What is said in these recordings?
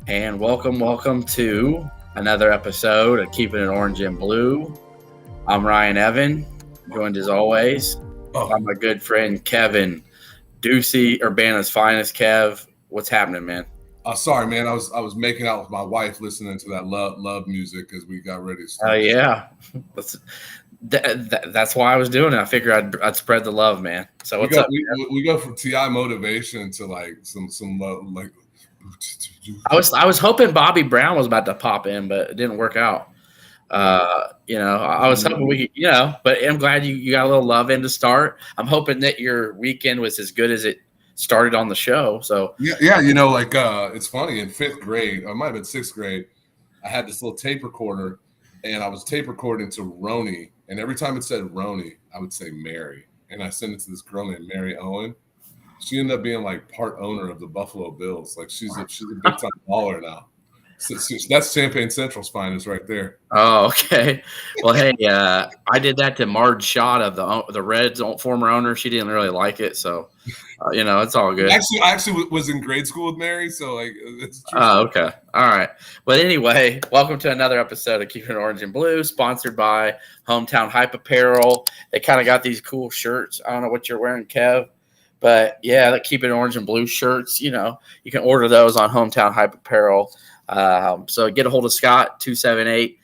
and welcome to another episode of Keeping It Orange and Blue. I'm Ryan Evan, joined as always by my good friend Kevin Ducey, Urbana's finest. Kev, what's happening, man? Sorry, man. I was making out with my wife, listening to that love music as we got ready to start. Oh yeah, that's why I was doing it. I figured I'd spread the love, man. So what's up? We go from T.I. motivation to like some like. I was hoping Bobby Brown was about to pop in, but it didn't work out. I was hoping we could, but I'm glad you got a little love in to start. I'm hoping that your weekend was as good as it started on the show. So yeah, it's funny. In 5th grade, or it might have been 6th grade, I had this little tape recorder, and I was tape recording to Roni, and every time it said Roni, I would say Mary, and I sent it to this girl named Mary Owen. She ended up being like part owner of the Buffalo Bills. Like she's a big time baller now. So that's Champaign Central's finest right there. Oh, okay. Well, hey, I did that to Marge Schott of the Reds former owner. She didn't really like it, so it's all good. I actually was in grade school with Mary, so like it's true. Oh, okay. All right. But anyway, welcome to another episode of Keeping It Orange and Blue, sponsored by Hometown Hype Apparel. They kind of got these cool shirts. I don't know what you're wearing, Kev. But yeah, the Keep It Orange and Blue shirts, you can order those on Hometown Hype Apparel. So get a hold of Scott, 278-0120,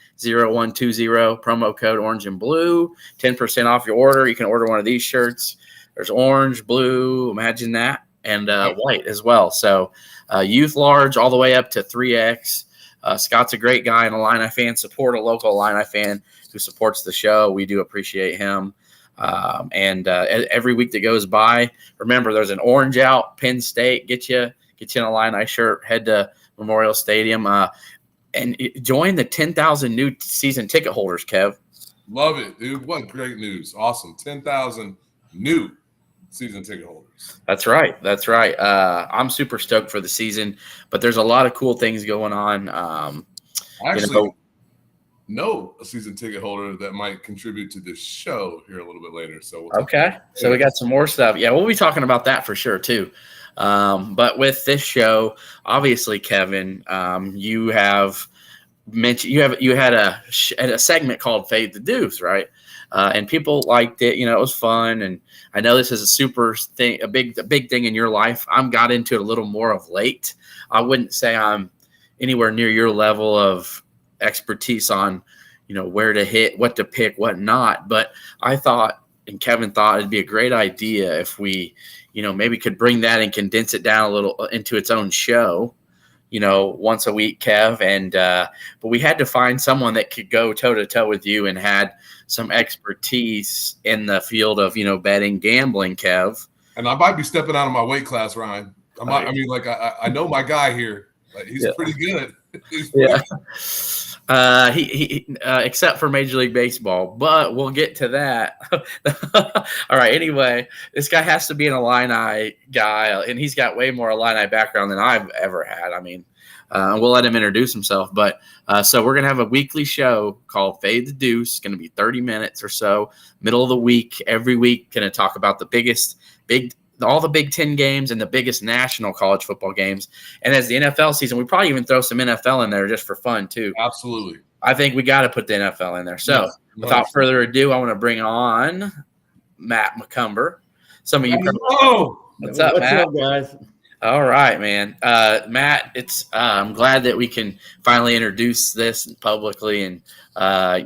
promo code Orange and Blue, 10% off your order. You can order one of these shirts. There's orange, blue, imagine that, and white as well. So youth large all the way up to 3X. Scott's a great guy and a Illini fan. Support a local Illini fan who supports the show. We do appreciate him. Every week that goes by, remember there's an orange out. Penn State, get you an Illini shirt. Head to Memorial Stadium and join the 10,000 new season ticket holders. Kev, love it, dude. What great news! Awesome, 10,000 new season ticket holders. That's right. I'm super stoked for the season, but there's a lot of cool things going on. Know a season ticket holder that might contribute to this show here a little bit later. So so we got some more stuff. Yeah, we'll be talking about that for sure too. But with this show, obviously, Kevin, you have mentioned you had a segment called Fade the Deuce, right? And people liked it. It was fun, and I know this is a big thing in your life. I'm got into it a little more of late. I wouldn't say I'm anywhere near your level of expertise on where to hit, what to pick, what not, but I thought and Kevin thought it'd be a great idea if we maybe could bring that and condense it down a little into its own show once a week, Kev, and but we had to find someone that could go toe to toe with you and had some expertise in the field of betting, gambling, Kev. And I might be stepping out of my weight class, Ryan. I know my guy here. He's pretty good. He except for Major League Baseball, but we'll get to that. All right. Anyway, this guy has to be an Illini guy, and he's got way more Illini background than I've ever had. I mean, we'll let him introduce himself. But so we're gonna have a weekly show called Fade the Deuce. It's gonna be 30 minutes or so, middle of the week, every week. Gonna talk about all the Big Ten games and the biggest national college football games. And as the NFL season, we probably even throw some NFL in there just for fun too. Absolutely. I think we got to put the NFL in there. So without further ado, I want to bring on Matt McCumber. Some of you. What's up, Matt? What's up, guys? All right, man. Matt, I'm glad that we can finally introduce this publicly and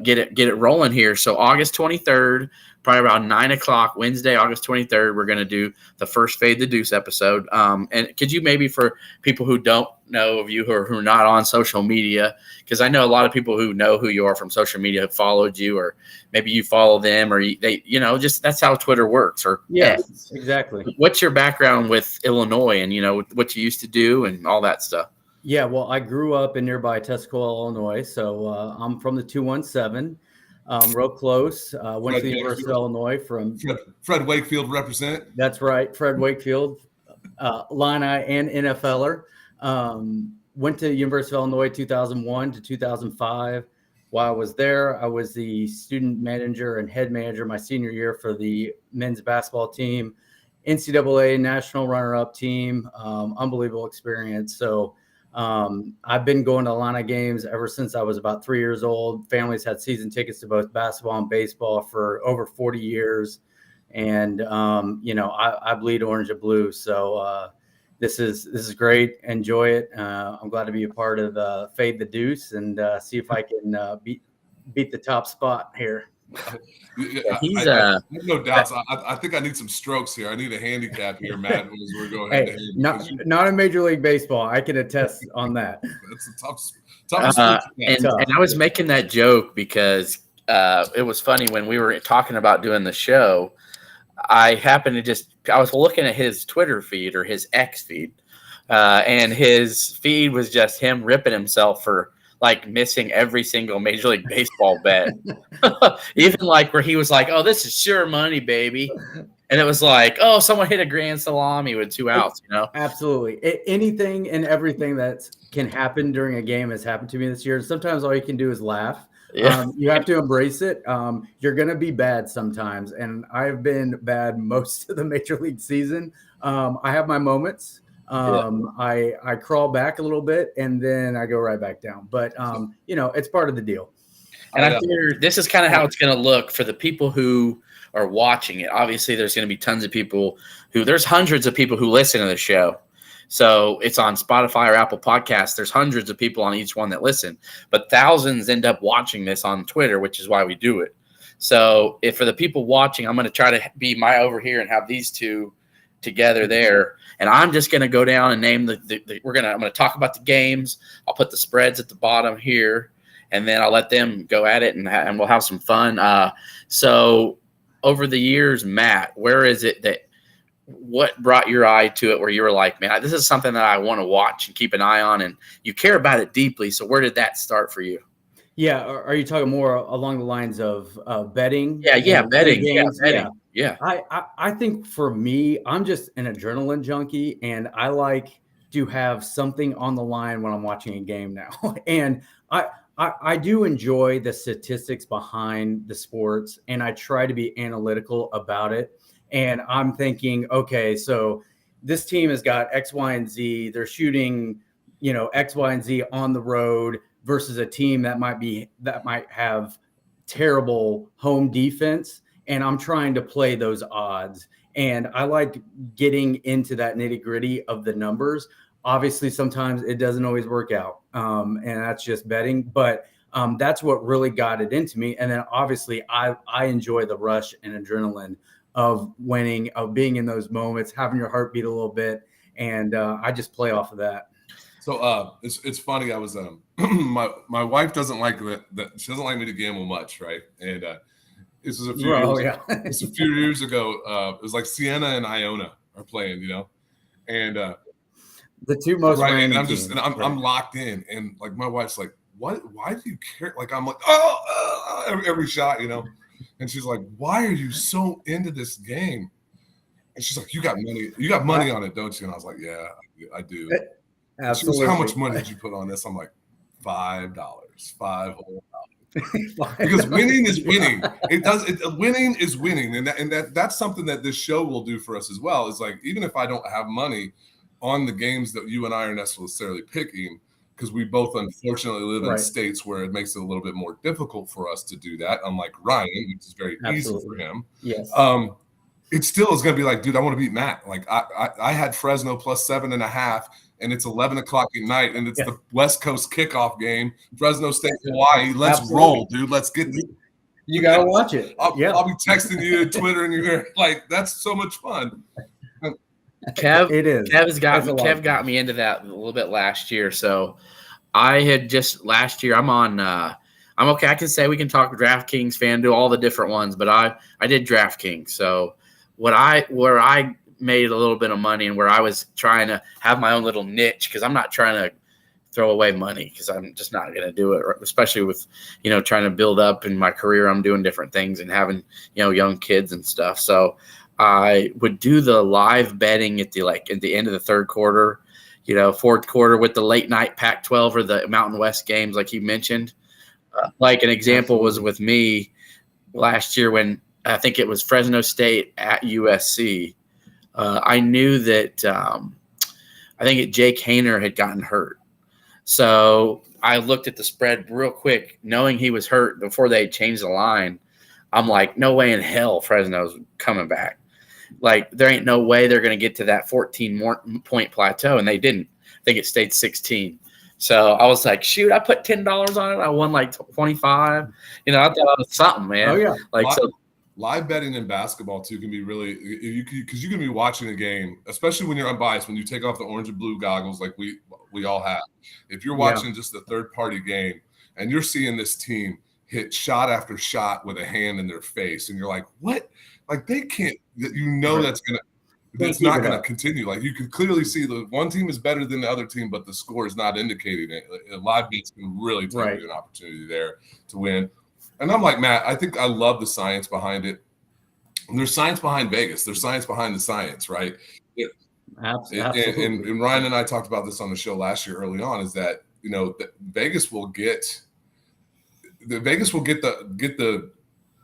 get it rolling here. So August 23rd, probably around 9:00 Wednesday, August 23rd, we're going to do the first Fade the Deuce episode. And could you maybe, for people who don't know of you who are not on social media, because I know a lot of people who know who you are from social media have followed you, or maybe you follow them, or just that's how Twitter works. Or yes, exactly. What's your background with Illinois and what you used to do and all that stuff? Yeah, well, I grew up in nearby Tuscola, Illinois, so I'm from the 217. Real close. Went to the University of Illinois from Fred Wakefield represent. That's right, Fred Wakefield, Illini and NFLer. Went to the University of Illinois 2001 to 2005. While I was there, I was the student manager and head manager my senior year for the men's basketball team, NCAA national runner-up team. Unbelievable experience. So I've been going to Illini games ever since I was about 3 years old. Families had season tickets to both basketball and baseball for over 40 years. And, I bleed orange and blue. So this is great. Enjoy it. I'm glad to be a part of Fade the Deuce and see if I can beat the top spot here. He's I have no doubts. I think I need some strokes here. I need a handicap here, Matt, as we're going head to head. Not in Major League Baseball. I can attest on that. That's a tough and I was making that joke because it was funny when we were talking about doing the show. I happened to I was looking at his Twitter feed or his X feed, and his feed was just him ripping himself for like missing every single Major League Baseball bet. Even like where he was like, "Oh, this is sure money, baby." And it was like, "Oh, someone hit a grand salami with 2 outs," Absolutely. Anything and everything that can happen during a game has happened to me this year. And sometimes all you can do is laugh. Yeah. You have to embrace it. You're going to be bad sometimes. And I've been bad most of the Major League season. I have my moments. I crawl back a little bit and then I go right back down. But, it's part of the deal. And I figure this is kind of how it's going to look for the people who are watching it. Obviously, there's going to be tons of people there's hundreds of people who listen to the show. So it's on Spotify or Apple Podcasts. There's hundreds of people on each one that listen, but thousands end up watching this on Twitter, which is why we do it. So if for the people watching, I'm going to try to be over here and have these two together there. And I'm just going to go down and name I'm going to talk about the games. I'll put the spreads at the bottom here, and then I'll let them go at it and we'll have some fun. So over the years, Matt, where is it what brought your eye to it where you were like, man, this is something that I want to watch and keep an eye on, and you care about it deeply. So where did that start for you? Yeah. Are you talking more along the lines of betting? Yeah. Betting. Games? Yeah. I think for me, I'm just an adrenaline junkie, and I like to have something on the line when I'm watching a game now. And I do enjoy the statistics behind the sports, and I try to be analytical about it. And I'm thinking, okay, so this team has got X, Y, and Z. They're shooting, X, Y, and Z on the road versus a team that might have terrible home defense. And I'm trying to play those odds. And I like getting into that nitty-gritty of the numbers. Obviously, sometimes it doesn't always work out. And that's just betting. But that's what really got it into me. And then obviously I enjoy the rush and adrenaline of winning, of being in those moments, having your heart beat a little bit. And I just play off of that. So it's funny. I was my wife doesn't like that. She doesn't like me to gamble much, right? And this was a few years ago. It was like Siena and Iona are playing, and the two most right. random And teams. I'm locked in, and like my wife's like, "What? Why do you care?" Like I'm like, every shot, And she's like, "Why are you so into this game?" And she's like, "You got money. You got money on it, don't you?" And I was like, "Yeah, I do." Absolutely. She goes, "How much money did you put on this?" I'm like, $5, $5 whole dollars. Because winning is winning. Winning is winning, and that's something that this show will do for us as well. Is like, even if I don't have money on the games that you and I are necessarily picking, because we both unfortunately live in states where it makes it a little bit more difficult for us to do that, unlike Ryan, which is very easy for him. Yes. It still is going to be like, dude, I want to beat Matt. Like I had Fresno plus 7.5, and it's 11 o'clock at night, and it's the West Coast kickoff game, Fresno State, Hawaii. Let's roll, dude. Let's get this. You got to watch it. I'll be texting you on Twitter, and you're like, that's so much fun. Kev got me into that a little bit last year. So I had just last year, I'm okay. I can say we can talk DraftKings, FanDuel, all the different ones, but I did DraftKings. So where I made a little bit of money and where I was trying to have my own little niche, because I'm not trying to throw away money, because I'm just not going to do it, especially with, trying to build up in my career. I'm doing different things and having, young kids and stuff. So I would do the live betting at the end of the third quarter, fourth quarter with the late night Pac-12 or the Mountain West games, like you mentioned. Like an example was with me last year when I think it was Fresno State at USC. I knew that I think Jake Hayner had gotten hurt. So I looked at the spread real quick, knowing he was hurt before they changed the line. I'm like, no way in hell Fresno's coming back. Like, there ain't no way they're going to get to that 14-point plateau, and they didn't. I think it stayed 16. So I was like, shoot, I put $10 on it. I won like 25. I thought it was something, man. Oh, yeah. Live betting in basketball too can be really, because you can be watching a game, especially when you're unbiased, when you take off the orange and blue goggles like we all have. If you're watching just a third party game and you're seeing this team hit shot after shot with a hand in their face, and you're like, what? Like, they can't. That's not going to continue. Like, you can clearly see the one team is better than the other team, but the score is not indicating it. Live bets can really take you an opportunity there to win. And I'm like, Matt, I think I love the science behind it. And there's science behind Vegas. There's science behind the science, right? Absolutely. And Ryan and I talked about this on the show last year early on, is that, Vegas will get the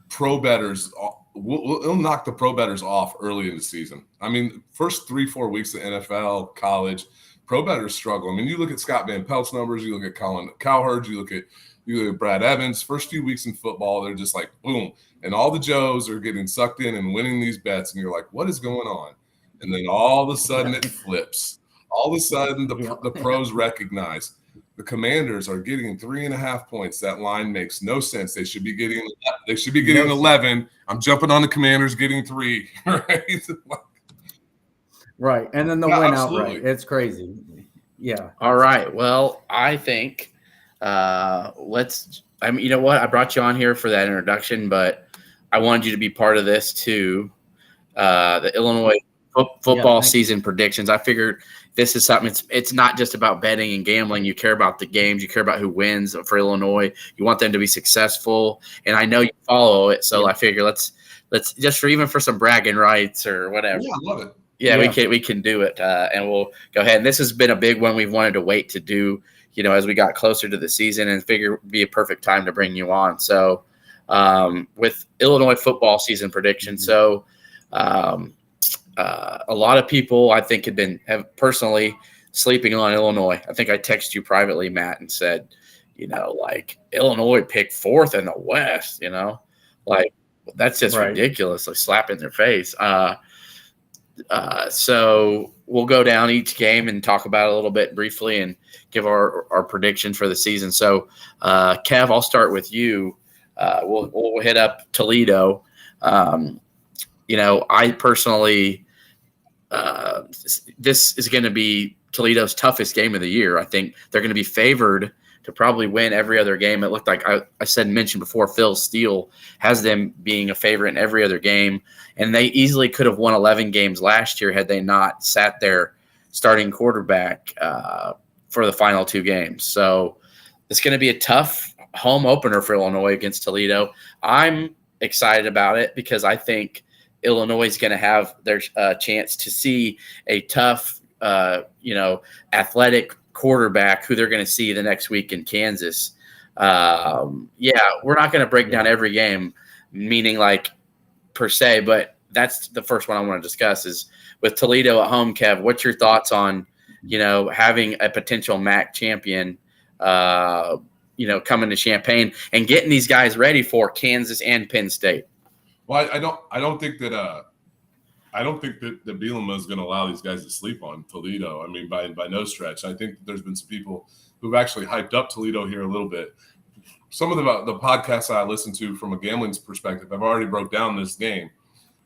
pro bettors. It'll knock the pro bettors off early in the season. I mean, first 3-4 weeks of NFL, college, pro bettors struggle. I mean, you look at Scott Van Pelt's numbers, you look at Colin Cowherd, you look at Brad Evans. First few weeks in football, they're just like, boom. And all the Joes are getting sucked in and winning these bets. And you're like, what is going on? And then all of a sudden it flips. All of a sudden the pros recognize the Commanders are getting 3.5 points. That line makes no sense. They should be getting 11. I'm jumping on the Commanders getting 3. Right. Right. And then the win outright. It's crazy. Yeah. All right. Well, I think you know what? I brought you on here for that introduction, but I wanted you to be part of this too. The Illinois football season predictions. I figured this is something. It's not just about betting and gambling. You care about the games. You care about who wins for Illinois. You want them to be successful, and I know you follow it. So I figure let's just for some bragging rights or whatever. Yeah, I love it. Yeah, we can do it, and we'll go ahead. And this has been a big one we've wanted to wait to do, as we got closer to the season, and figure it'd be a perfect time to bring you on. So with Illinois football season prediction, so a lot of people I think have personally sleeping on Illinois. I think I texted you privately, Matt, and said, like Illinois picked 4th in the West. Like that's just ridiculous. Like slap in their face. So we'll go down each game and talk about it a little bit briefly and give our prediction for the season. So, Kev, I'll start with you. We'll hit up Toledo. I personally, this is going to be Toledo's toughest game of the year. I think they're going to be favored to probably win every other game. It looked like I mentioned before, Phil Steele has them being a favorite in every other game, and they easily could have won 11 games last year had they not sat their starting quarterback for the final 2 games. So it's going to be a tough home opener for Illinois against Toledo. I'm excited about it because I think Illinois is going to have their chance to see a tough, athletic quarterback who they're going to see the next week in Kansas. We're not going to break down every game, meaning like per se, but that's the first one I want to discuss is with Toledo at home. Kev, what's your thoughts on, having a potential MAC champion, coming to Champaign and getting these guys ready for Kansas and Penn State? Well, I don't think that Bielema is going to allow these guys to sleep on Toledo. I mean, by no stretch. I think that there's been some people who've actually hyped up Toledo here a little bit. Some of the podcasts I listen to from a gambling perspective have already broke down this game,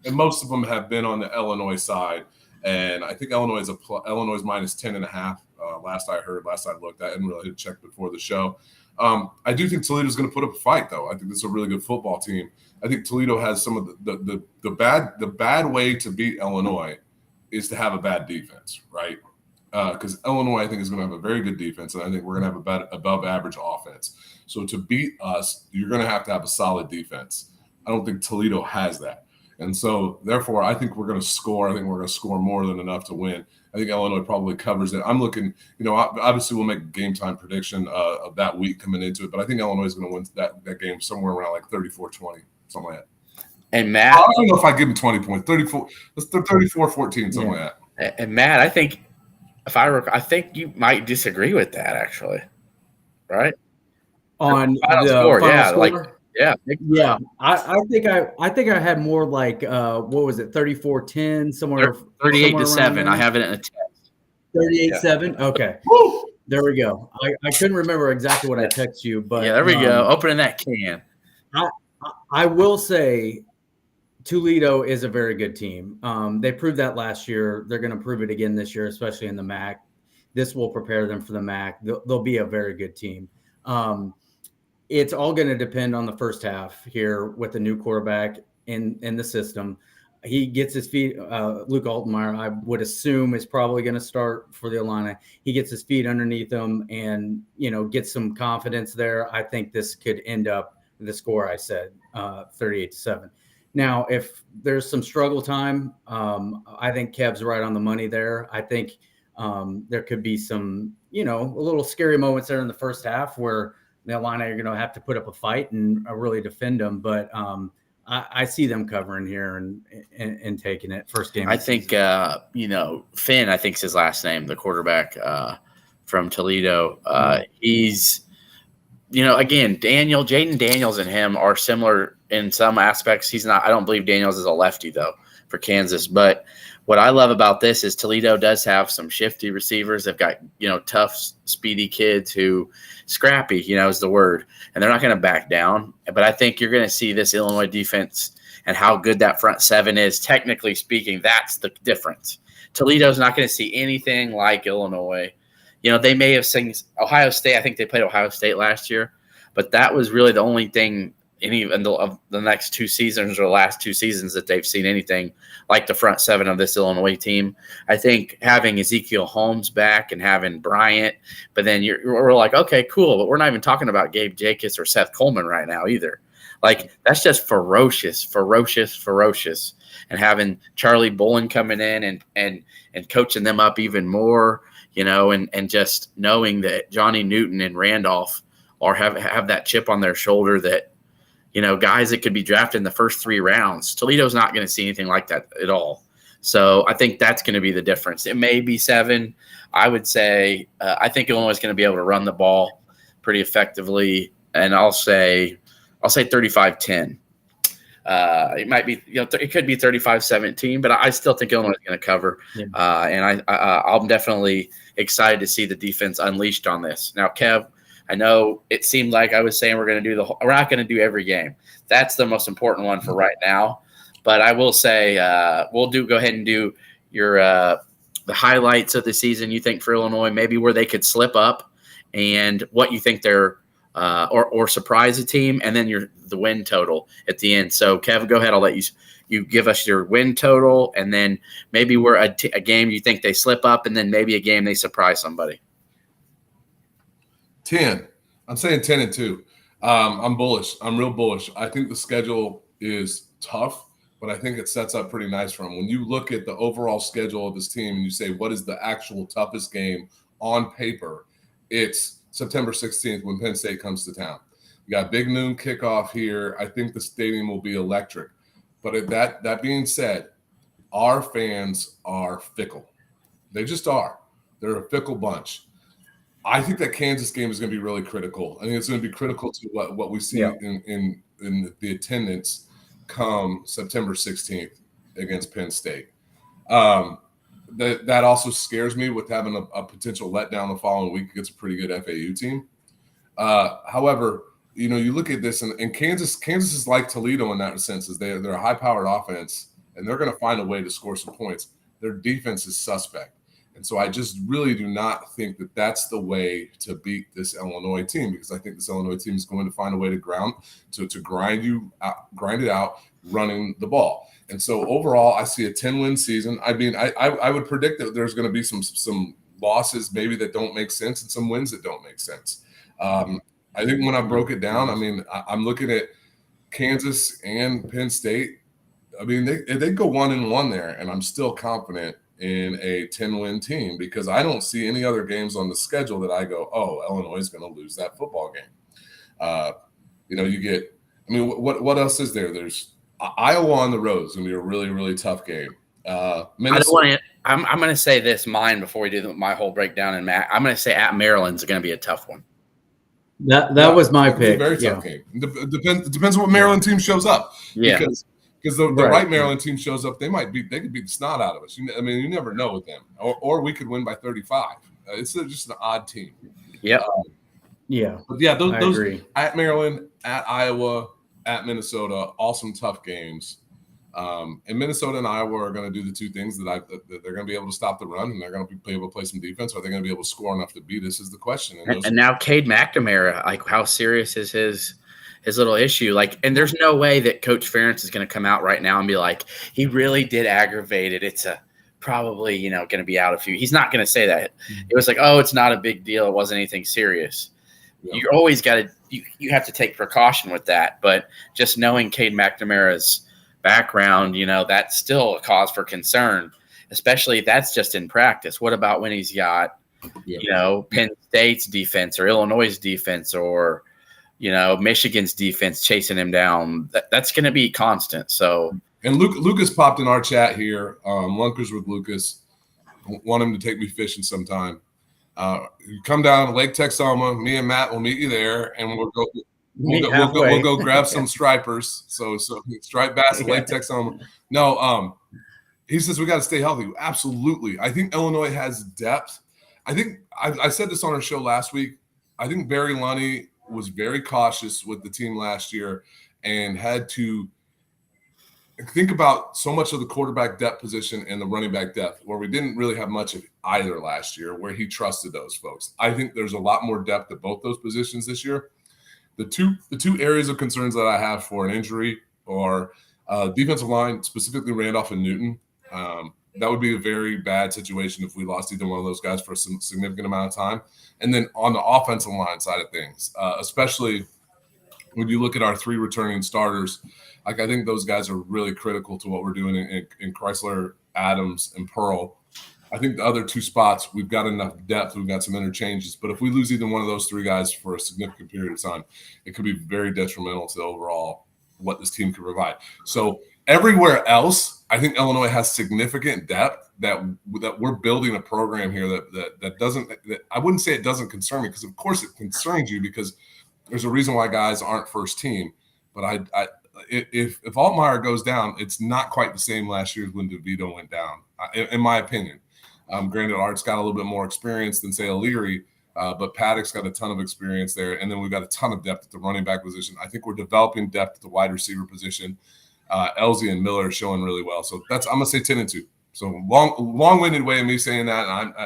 and most of them have been on the Illinois side. And I think Illinois is minus 10.5. Last I looked, I hadn't really checked before the show. I do think Toledo is going to put up a fight, though. I think this is a really good football team. I think Toledo has some of the bad way to beat Illinois is to have a bad defense, right? Because Illinois, I think, is going to have a very good defense, and I think we're going to have above average offense. So to beat us, you're going to have a solid defense. I don't think Toledo has that. And so, therefore, I think we're going to score. I think we're going to score more than enough to win. I think Illinois probably covers it. I'm looking, obviously we'll make a game time prediction of that week coming into it, but I think Illinois is going to win that game somewhere around like 34-20, something like that. And Matt, I don't know if I give him 20 points, 34, 34-14, something like that. And Matt, I think If I think you might disagree with that, actually, right? On Final the score, final yeah, like score. yeah, Yeah, I think I had more like what was it, 34-10, somewhere 38 to around 7. there. I have it in a text. 38-7. Okay, Woo! there we go. I couldn't remember exactly what I texted you, but Yeah, there we go. Opening that can. I will say Toledo is a very good team. They proved that last year. They're going to prove it again this year, especially in the MAC. This will prepare them for the MAC. They'll be a very good team. It's all going to depend on the first half here with the new quarterback in the system. He gets his feet. Luke Altmaier, I would assume, is probably going to start for the Illini. He gets his feet underneath him and gets some confidence there. I think this could end up the score I said, 38-7. Now, if there's some struggle time, I think Kev's right on the money there. I think there could be some, a little scary moments there in the first half where the Illini are going to have to put up a fight and really defend them. But I see them covering here and taking it first game. I think, Finn, I think's his last name, the quarterback from Toledo. He's, again, Jaden Daniels and him are similar in some aspects. I don't believe Daniels is a lefty, though, for Kansas. But what I love about this is Toledo does have some shifty receivers. They've got, tough, speedy kids who scrappy, is the word. And they're not going to back down. But I think you're going to see this Illinois defense and how good that front seven is. Technically speaking, that's the difference. Toledo's not going to see anything like Illinois. They may have seen Ohio State. I think they played Ohio State last year. But that was really the only thing of the next two seasons or the last two seasons that they've seen anything like the front seven of this Illinois team. I think having Ezekiel Holmes back and having Bryant, but then we're like, okay, cool, but we're not even talking about Gabe Jacobs or Seth Coleman right now either. Like, that's just ferocious. And having Charlie Bullen coming in and coaching them up even more, and just knowing that Johnny Newton and Randolph have that chip on their shoulder that, guys that could be drafted in the first 3 rounds. Toledo's not going to see anything like that at all. So I think that's going to be the difference. It may be 7. I would say I think Illinois is going to be able to run the ball pretty effectively, and I'll say 35-10. It might be, it could be 35-17, but I still think Illinois is going to cover. Yeah. And I'm definitely excited to see the defense unleashed on this. Now, Kev, I know it seemed like I was saying we're not going to do every game. That's the most important one for right now. But I will say we'll go ahead and do your the highlights of the season you think for Illinois, maybe where they could slip up, and what you think they're or surprise a team, and then the win total at the end. So, Kev, go ahead. I'll let you give us your win total, and then maybe where a game you think they slip up, and then maybe a game they surprise somebody. 10. I'm saying 10-2. I'm bullish. I'm real bullish. I think the schedule is tough, but I think it sets up pretty nice for them. When you look at the overall schedule of this team and you say, what is the actual toughest game on paper? It's September 16th when Penn State comes to town. You got big noon kickoff here. I think the stadium will be electric. But that being said, our fans are fickle. They just are. They're a fickle bunch. I think that Kansas game is going to be really critical. I think it's going to be critical to what we see in the attendance come September 16th against Penn State. That also scares me with having a potential letdown the following week against a pretty good FAU team. However, you look at this, and Kansas is like Toledo in that sense, is they're a high-powered offense, and they're going to find a way to score some points. Their defense is suspect. And so I just really do not think that that's the way to beat this Illinois team, because I think this Illinois team is going to find a way to grind it out running the ball. And so overall, I see a 10-win season. I mean, I would predict that there's going to be some losses maybe that don't make sense and some wins that don't make sense. I think when I broke it down, I mean, I'm looking at Kansas and Penn State. I mean, they go 1-1 there, and I'm still confident in a 10-win team, because I don't see any other games on the schedule that I go, oh, Illinois is going to lose that football game. What else is there? There's Iowa on the road is going to be a really, really tough game. I don't want to. I'm going to say this mine before we do my whole breakdown. And Matt, I'm going to say at Maryland's going to be a tough one. That was my pick. Very tough game. Depends on what Maryland team shows up. Yeah. Because the right Maryland team shows up, they could beat the snot out of us. I mean, you never know with them. Or we could win by 35. It's just an odd team. Yep. But yeah, those at Maryland, at Iowa, at Minnesota, all some tough games. And Minnesota and Iowa are going to do the two things that they're going to be able to stop the run, and they're going to be able to play some defense. Are they going to be able to score enough to beat us? Is the question. And now Cade McNamara, like, how serious is his little issue? Like, and there's no way that Coach Ferentz is going to come out right now and be like, he really did aggravate it. It's probably going to be out a few. He's not going to say that. It was like, oh, it's not a big deal. It wasn't anything serious. Yeah. You always got to you have to take precaution with that. But just knowing Cade McNamara's background, that's still a cause for concern, especially if that's just in practice. What about when he's got, Penn State's defense or Illinois' defense or, Michigan's defense chasing him down? That's going to be constant. So, and Lucas popped in our chat here. Lunkers with Lucas. Want him to take me fishing sometime. You come down to Lake Texoma. Me and Matt will meet you there, and we'll go grab some stripers. So striped bass at Lake Texoma. No, he says we got to stay healthy. Absolutely. I think Illinois has depth. I think I said this on our show last week. I think Barry Lunny was very cautious with the team last year and had to think about so much of the quarterback depth position and the running back depth, where we didn't really have much of either last year, where he trusted those folks. I think there's a lot more depth at both those positions this year. The two areas of concerns that I have for an injury are defensive line, specifically Randolph and Newton. That would be a very bad situation if we lost either one of those guys for some significant amount of time. And then on the offensive line side of things, especially when you look at our three returning starters, I think those guys are really critical to what we're doing in Chrysler, Adams, and Pearl. I think the other two spots, we've got enough depth. We've got some interchanges. But if we lose either one of those three guys for a significant period of time, it could be very detrimental to overall what this team can provide. So everywhere else, I think Illinois has significant depth that we're building a program here that doesn't – I wouldn't say it doesn't concern me, because, of course, it concerns you because there's a reason why guys aren't first team. But if Altmaier goes down, it's not quite the same last year as when DeVito went down, in my opinion. Granted, Art's got a little bit more experience than, say, O'Leary, but Paddock's got a ton of experience there. And then we've got a ton of depth at the running back position. I think we're developing depth at the wide receiver position. Elsie and Miller are showing really well. So I'm going to say 10-2. So long-winded way of me saying that.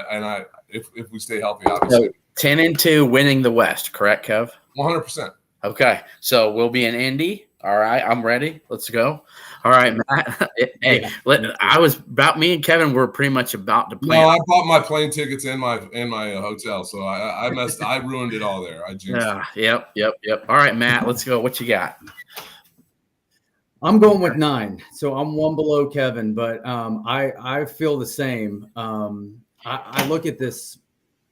And if we stay healthy, obviously. So 10-2 winning the West, correct, Kev? 100%. Okay. So we'll be in Indy. All right. I'm ready. Let's go. All right, Matt. Hey, me and Kevin were pretty much about to plan. No, I bought my plane tickets and my hotel, so I ruined it all there. I jinxed it. Yep. All right, Matt, let's go. What you got? I'm going with 9, so I'm one below Kevin, but I feel the same. I look at this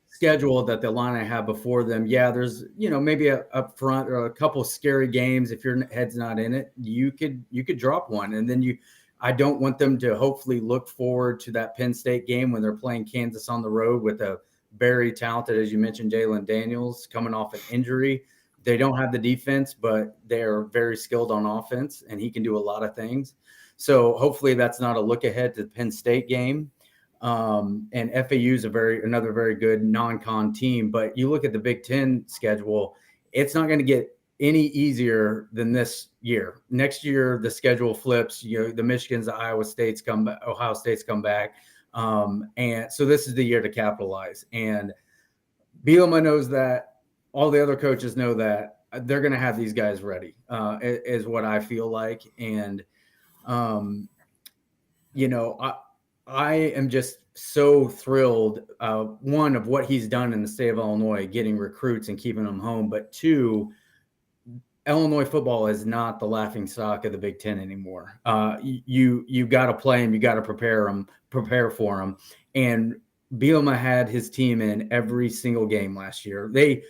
schedule that the Illini have before them. Yeah, there's maybe up front or a couple scary games. If your head's not in it, you could drop one, and then I don't want them to hopefully look forward to that Penn State game when they're playing Kansas on the road with a very talented, as you mentioned, Jalen Daniels coming off an injury. They don't have the defense, but they're very skilled on offense, and he can do a lot of things. So hopefully that's not a look ahead to the Penn State game. And FAU is another very good non-con team. But you look at the Big Ten schedule, it's not going to get any easier than this year. Next year, the schedule flips. The Michigans, the Ohio States come back. And so this is the year to capitalize. And Bielema knows that. All the other coaches know that. They're going to have these guys ready, is what I feel like. And, I am just so thrilled, one, of what he's done in the state of Illinois, getting recruits and keeping them home. But two, Illinois football is not the laughing stock of the Big Ten anymore. You got to play them. You got to prepare for them. And Bielema had his team in every single game last year. They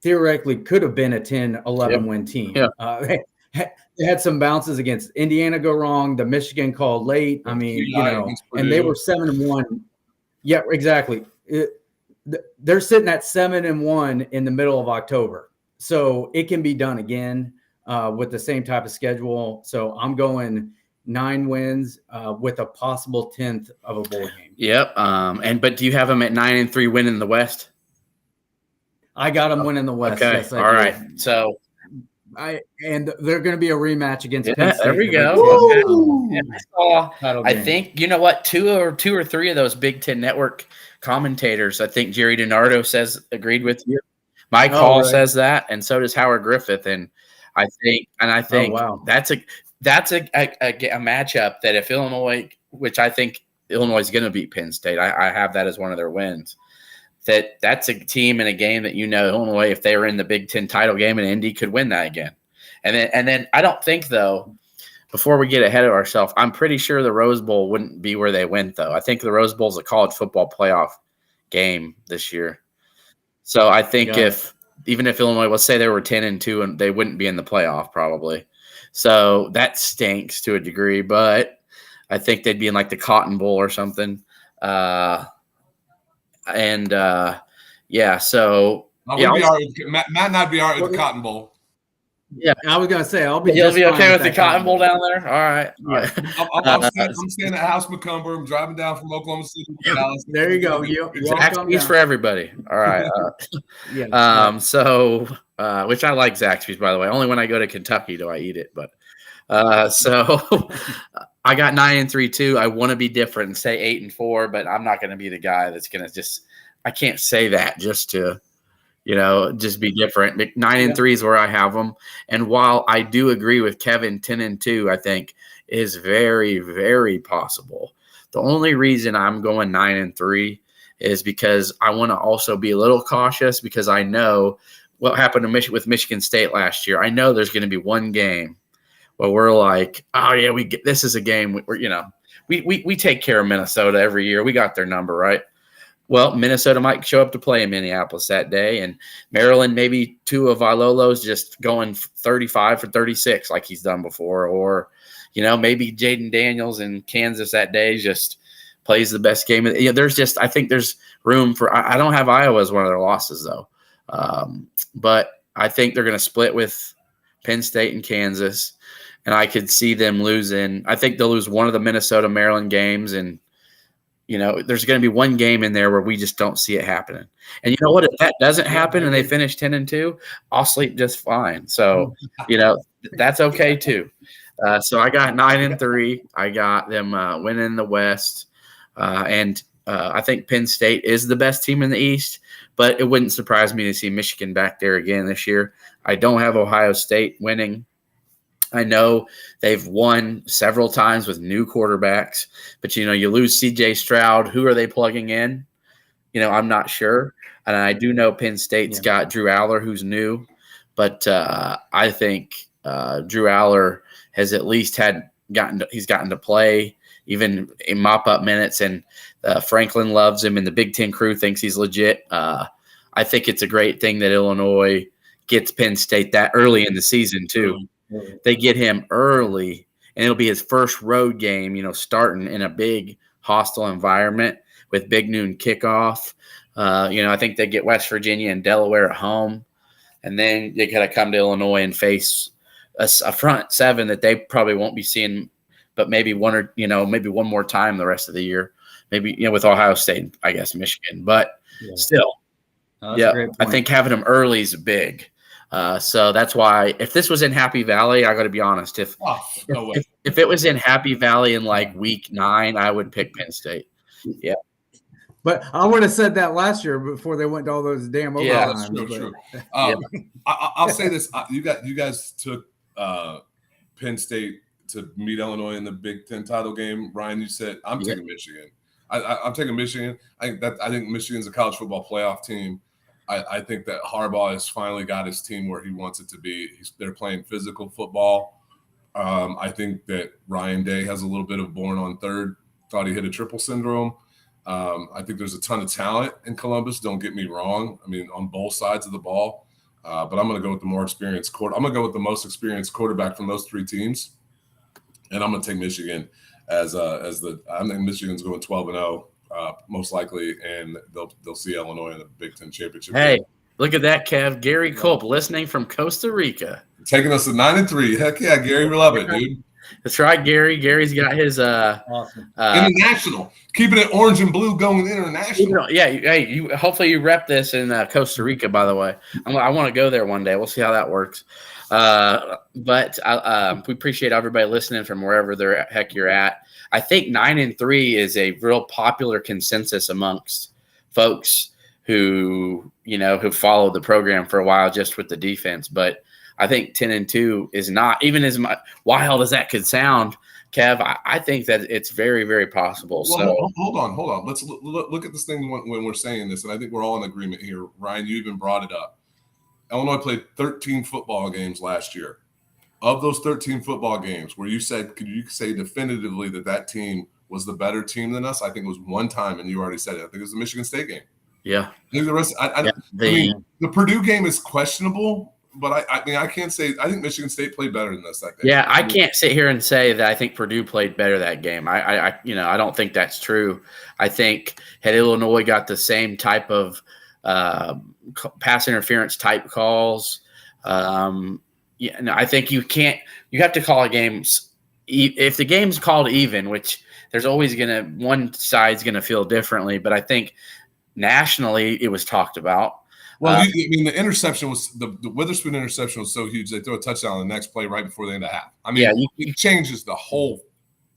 theoretically could have been a 10-11 win team. Yeah. They had some bounces against Indiana go wrong. The Michigan called late. I mean, and they were 7-1. Yeah, exactly. They're sitting at 7-1 in the middle of October. So it can be done again with the same type of schedule. So I'm going 9 wins with a possible 10th of a bowl game. Yep. But do you have them at 9-3 winning the West? I got them winning the West. Okay. Yes, I all do. right. So they're going to be a rematch against Penn State. There we go. I think, you know what, two or three of those Big Ten Network commentators, I think Jerry DiNardo agreed with you. Mike Hall says that, and so does Howard Griffith. And I think that's a matchup that if Illinois, which I think Illinois is going to beat Penn State, I have that as one of their wins. That's a team in a game that Illinois, if they were in the Big Ten title game, and Indy could win that again. And then I don't think, though, before we get ahead of ourselves, I'm pretty sure the Rose Bowl wouldn't be where they went, though. I think the Rose Bowl is a college football playoff game this year. So I think even if Illinois, let's say they were 10-2, and they wouldn't be in the playoff probably. So that stinks to a degree, but I think they'd be in like the Cotton Bowl or something. So Matt and I'd be all right with the Cotton Bowl. Yeah, I was gonna say you'll be okay with the Cotton Bowl down there. All right. I'm staying at House McCumber. I'm driving down from Oklahoma City to Dallas. There you go. Zaxby's for everybody. All right. Which I like Zaxby's, by the way. Only when I go to Kentucky do I eat it. But so I got 9-3 too. I want to be different and say 8-4, but I'm not going to be the guy that's going to I can't say that just to. Just be different. 9-3 is where I have them. And while I do agree with Kevin, 10-2, I think is very, very possible. The only reason I'm going 9-3 is because I want to also be a little cautious because I know what happened with Michigan State last year. I know there's going to be one game where we're like, oh yeah, this is a game where we take care of Minnesota every year. We got their number, right? Well, Minnesota might show up to play in Minneapolis that day, and Maryland, maybe Tua Valolo's just going 35 for 36 like he's done before, or maybe Jaden Daniels in Kansas that day just plays the best game. I think there's room for. I don't have Iowa as one of their losses though, but I think they're going to split with Penn State and Kansas, and I could see them losing. I think they'll lose one of the Minnesota Maryland games and. There's going to be one game in there where we just don't see it happening. And you know what? If that doesn't happen and they finish 10-2, I'll sleep just fine. So, that's okay too. So I got 9-3. I got them winning the West. And I think Penn State is the best team in the East, but it wouldn't surprise me to see Michigan back there again this year. I don't have Ohio State winning. I know they've won several times with new quarterbacks, but, you lose C.J. Stroud. Who are they plugging in? I'm not sure. And I do know Penn State's got Drew Aller, who's new, but I think Drew Aller has at least gotten to play even in mop-up minutes, and Franklin loves him, and the Big Ten crew thinks he's legit. I think it's a great thing that Illinois gets Penn State that early in the season too. They get him early, and it'll be his first road game, starting in a big hostile environment with big noon kickoff. I think they get West Virginia and Delaware at home, and then they got to come to Illinois and face a front seven that they probably won't be seeing, but maybe one more time the rest of the year. Maybe, with Ohio State, I guess Michigan, but still, I think having them early is big. So that's why if this was in Happy Valley, I got to be honest. If it was in Happy Valley in like week 9, I would pick Penn State. Yeah. But I would have said that last year before they went to all those damn overtimes. Yeah, that's true. I'll say this: you guys took Penn State to meet Illinois in the Big Ten title game. Ryan, you said I'm taking Michigan. I'm taking Michigan. I think Michigan's a college football playoff team. I think that Harbaugh has finally got his team where he wants it to be. They're playing physical football. I think that Ryan Day has a little bit of born on third. Thought he hit a triple syndrome. I think there's a ton of talent in Columbus. Don't get me wrong. I mean, on both sides of the ball. But I'm going to go with the more experienced I'm going to go with the most experienced quarterback from those 3 teams, and I'm going to take Michigan I think Michigan's going 12-0 most likely, and they'll see Illinois in the Big Ten championship. Hey, look at that, Kev. Gary Culp listening from Costa Rica, taking us to 9-3. Heck yeah, Gary, we love it, dude. That's right, Gary. Gary's got his awesome. International, keeping it orange and blue, going international. Yeah, hey, hopefully you rep this in Costa Rica. By the way, I want to go there one day. We'll see how that works. But we appreciate everybody listening from wherever the heck you're at. I think 9-3 is a real popular consensus amongst folks who followed the program for a while just with the defense, but I think 10-2 is not even as wild as that could sound, Kev. I think that it's very, very possible. Well, so hold on. Let's look at this thing when we're saying this, and I think we're all in agreement here. Ryan, you even brought it up. Illinois played 13 football games last year. Of those 13 football games, where could you say definitively that team was the better team than us? I think it was one time, and you already said it. I think it was the Michigan State game. Yeah. I think the rest. The Purdue game is questionable. But I can't say – I think Michigan State played better than us that day. Yeah, I can't sit here and say that I think Purdue played better that game. I don't think that's true. I think had Illinois got the same type of pass interference type calls, I think you have to call a game – if the game's called even, which there's always one side's going to feel differently, but I think nationally it was talked about. Well, the interception was the Witherspoon interception was so huge. They throw a touchdown on the next play right before the end of half. It changes the whole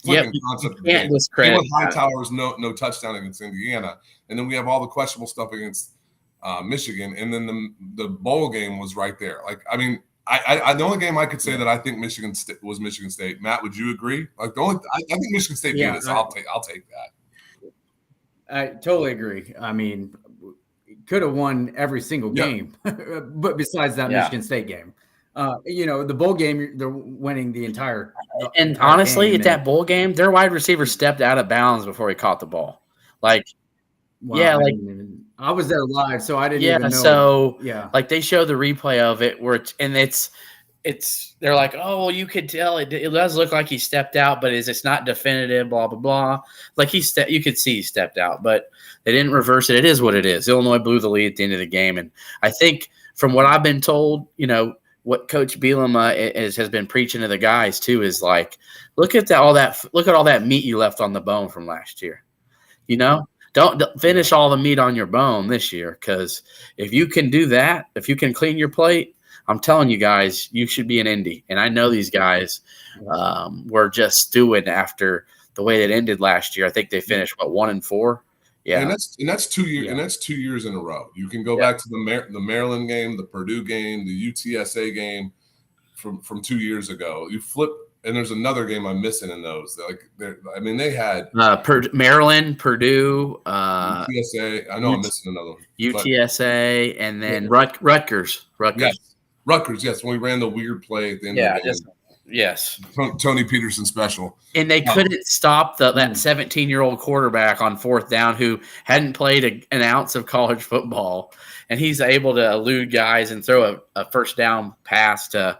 concept of the game. Hightower's no touchdown against Indiana, and then we have all the questionable stuff against Michigan, and then the bowl game was right there. The only game I could say that I think Michigan State was Michigan State. Matt, would you agree? I think Michigan State beat us. I'll take that. I totally agree. Could have won every single game, but besides that Michigan State game, the bowl game, they're winning the entire. And honestly, at that bowl game, their wide receiver stepped out of bounds before he caught the ball. I was there live, so I didn't even know. So they show the replay of it where it's they're like, oh, well, you could tell it does look like he stepped out, but it's not definitive, blah blah blah. You could see he stepped out, but they didn't reverse it. It is what it is. Illinois blew the lead at the end of the game, and I think from what I've been told, what Coach Bielema has been preaching to the guys too is look at all that meat you left on the bone from last year. Don't finish all the meat on your bone this year, because if you can do that, if you can clean your plate, I'm telling you guys, you should be an Indy. And I know these guys were just stewing after the way it ended last year. I think they finished 1-4. Yeah, and that's 2 years. Yeah. And that's 2 years in a row. You can go back to the Maryland game, the Purdue game, the UTSA game from 2 years ago. You flip, and there's another game I'm missing in those. They had Maryland, Purdue, UTSA. I know I'm missing another one. UTSA, and then Rutgers. Rutgers, yes. When we ran the weird play at the end of the game. Yes. Tony Peterson special. And they couldn't stop that 17-year-old quarterback on fourth down who hadn't played an ounce of college football. And he's able to elude guys and throw a first down pass to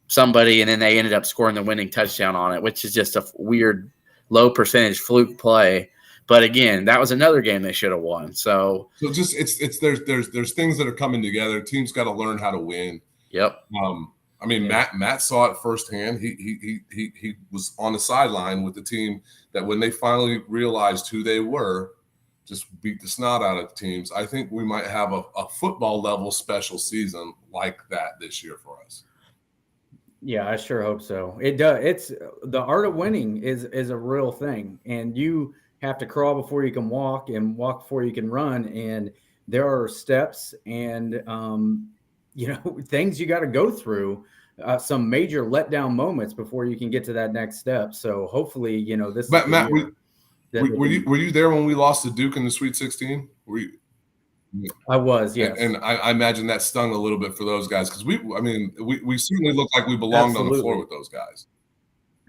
somebody, and then they ended up scoring the winning touchdown on it, which is just a weird low percentage fluke play. But again, that was another game they should have won. So just there's things that are coming together. Teams got to learn how to win. Yep. Matt saw it firsthand. He was on the sideline with the team that when they finally realized who they were, just beat the snot out of teams. I think we might have a football level special season like that this year for us. Yeah, I sure hope so. It does. It's the art of winning is a real thing, and you have to crawl before you can walk, and walk before you can run. And there are steps and things you got to go through, some major letdown moments before you can get to that next step. So hopefully, this. Matt, were you there when we lost to Duke in the Sweet 16? Were you? I was, yes. And I imagine that stung a little bit for those guys because we certainly looked like we belonged on the floor with those guys.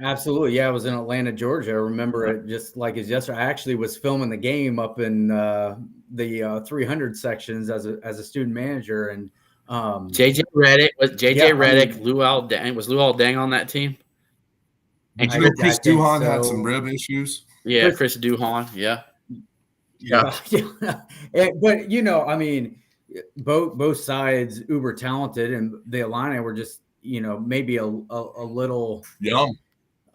Absolutely. Yeah, I was in Atlanta, Georgia. I remember it just like it's yesterday. I actually was filming the game up in the 300 sections as a student manager, and JJ Redick Yeah, Luol Deng. Was Luol Deng on that team? Did I you know Chris think Duhon had so. some rib issues? Yeah, Chris Duhon. Yeah. Yeah. But I mean, both sides uber talented, and the Illini were just maybe a little Yum.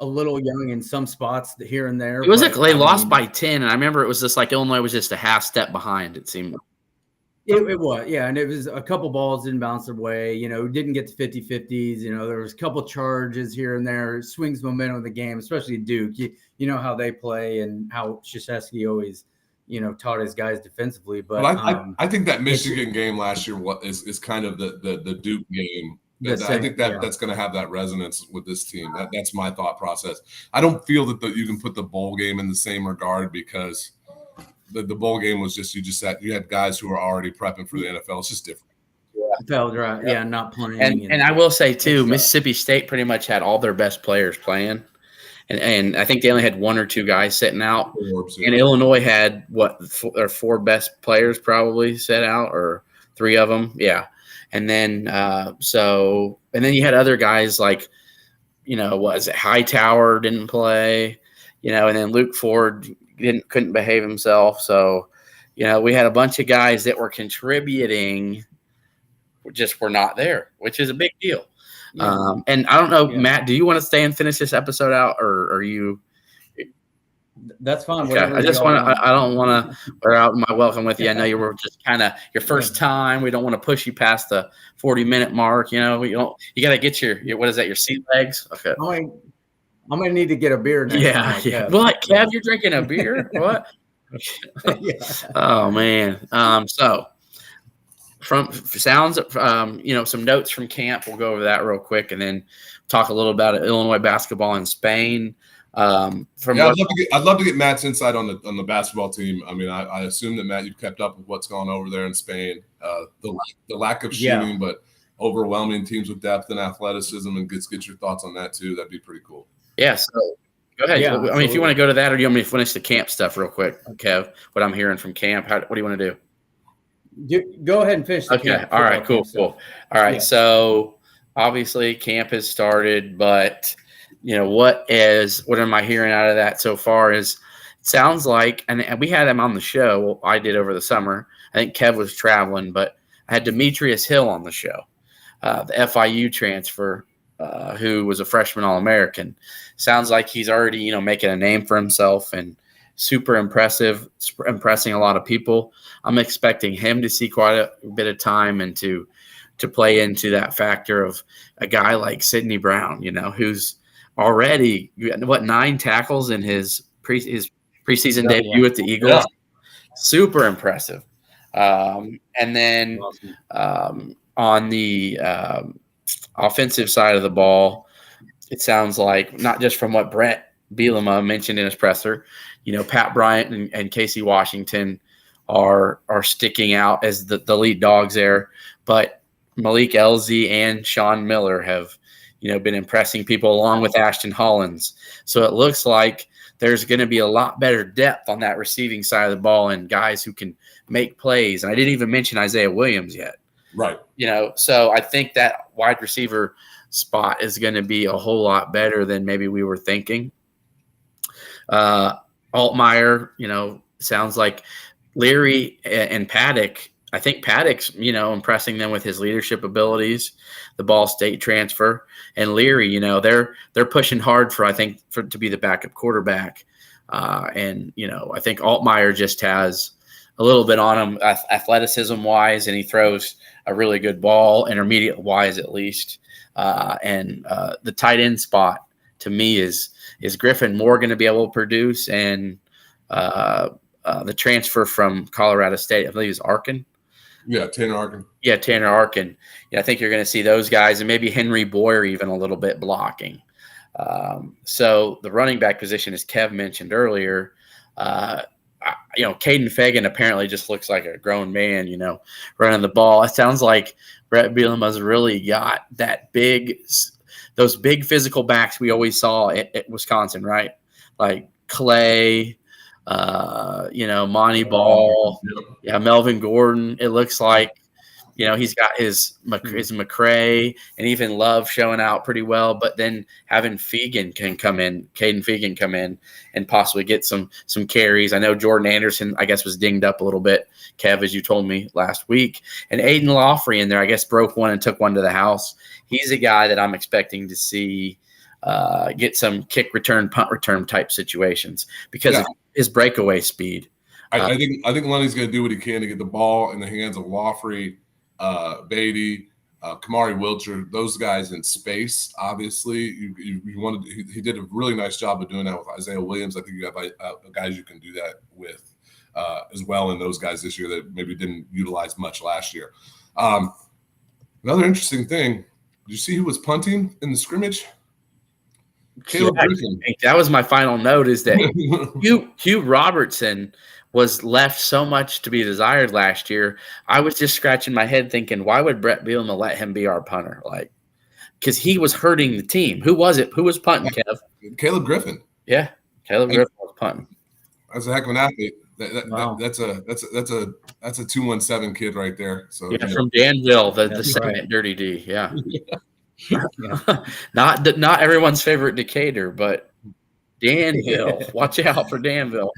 young in some spots here and there. It was but, they lost by 10, and I remember it was just like Illinois was just a half step behind, it seemed. It was, yeah, and it was a couple balls didn't bounce their way, didn't get to 50-50s, there was a couple charges here and there, swings momentum of the game, especially Duke. You know how they play and how Krzyzewski always, taught his guys defensively. But I think that Michigan game last year is kind of the Duke game. I think that's going to have that resonance with this team. That's my thought process. I don't feel that you can put the bowl game in the same regard because the bowl game was you had guys who were already prepping for the NFL. It's just different. Felt right, yeah, not playing. And I will say too, Mississippi State pretty much had all their best players playing, and I think they only had one or two guys sitting out. And Illinois had their four best players probably set out, or three of them, yeah. And then and then you had other guys like, was it Hightower didn't play, and then Luke Ford couldn't behave himself. So, we had a bunch of guys that were contributing, just were not there, which is a big deal. Yeah. And I don't know, Matt, do you want to stay and finish this episode out, or are you? That's fine. Okay. I just want to. I don't want to wear out my welcome with you. I know you were just kind of your first time. We don't want to push you past the 40-minute mark. You got to get your what is that? Your sea legs. Okay. I'm gonna need to get a beer now. Yeah. What, Kev? You're drinking a beer? What? Yeah. Oh man. So from sounds, some notes from camp. We'll go over that real quick, and then talk a little about Illinois basketball in Spain. I'd love to get Matt's insight on the basketball team. I mean, I assume that Matt, you've kept up with what's going on over there in Spain. The lack of shooting, but overwhelming teams with depth and athleticism, and get your thoughts on that too. That'd be pretty cool. Yeah. So go ahead. Yeah, I mean, if you want to go to that, or do you want me to finish the camp stuff real quick, Kev? What I'm hearing from camp. What do you want to do? Go ahead and finish the camp. All right. Cool. All right. Yeah. So obviously camp has started, but what am I hearing out of that so far is it sounds like, and we had him on the show. I did over the summer. I think Kev was traveling, but I had Demetrius Hill on the show, the FIU transfer, who was a freshman All-American. Sounds like he's already, making a name for himself and super impressing a lot of people. I'm expecting him to see quite a bit of time and to play into that factor of a guy like Sidney Brown, who's already 9 tackles in his preseason debut with the Eagles. Yeah. Super impressive. And then on the offensive side of the ball, it sounds like, not just from what Brett Bielema mentioned in his presser, Pat Bryant and Casey Washington are sticking out as the lead dogs there, but Malik Elzy and Sean Miller have been impressing people along with Ashton Hollins. So it looks like there's going to be a lot better depth on that receiving side of the ball and guys who can make plays. And I didn't even mention Isaiah Williams yet. Right. So I think that wide receiver spot is going to be a whole lot better than maybe we were thinking. Altmaier, sounds like Leary and Paddock. I think Paddock's, impressing them with his leadership abilities, the Ball State transfer, and Leary, they're pushing hard to be the backup quarterback. And I think Altmaier just has a little bit on him athleticism wise, and he throws a really good ball, intermediate wise at least. And the tight end spot to me is Griffin Moore going to be able to produce, and the transfer from Colorado State, I believe, is Arkin. Yeah, Tanner Arkin. Yeah, Tanner Arkin. I think you're going to see those guys, and maybe Henry Boyer even a little bit blocking. So the running back position, as Kev mentioned earlier, Caden Fagan apparently just looks like a grown man, running the ball. It sounds like Brett Bielema's really got those big physical backs we always saw at Wisconsin, right? Like Clay, Monty Ball, Melvin Gordon. It looks like, he's got his McCray and even Love showing out pretty well, but then having Caden Fegan come in and possibly get some carries. I know Jordan Anderson, I guess, was dinged up a little bit, Kev, as you told me last week. And Aiden Lawfrey in there, I guess, broke one and took one to the house. He's a guy that I'm expecting to see get some kick return, punt return type situations because of his breakaway speed. I think Lenny's going to do what he can to get the ball in the hands of Lawfrey, Beatty, Kamari Wilcher, those guys in space. Obviously, he did a really nice job of doing that with Isaiah Williams. I think you have guys you can do that with as well, and those guys this year that maybe didn't utilize much last year. Another interesting thing: did you see who was punting in the scrimmage? Caleb Griffin. That was my final note. Is that Hugh Robertson was left so much to be desired last year. I was just scratching my head thinking, why would Brett Bielema let him be our punter? Like, because he was hurting the team. Who was it? Who was punting, Kev? Caleb Griffin. Yeah, Caleb Griffin was punting. That's a heck of an athlete. Wow. That's a 217 kid right there. So from Danville, the second right. Dirty D. Yeah. Not everyone's favorite Decatur, but Danville. Watch out for Danville.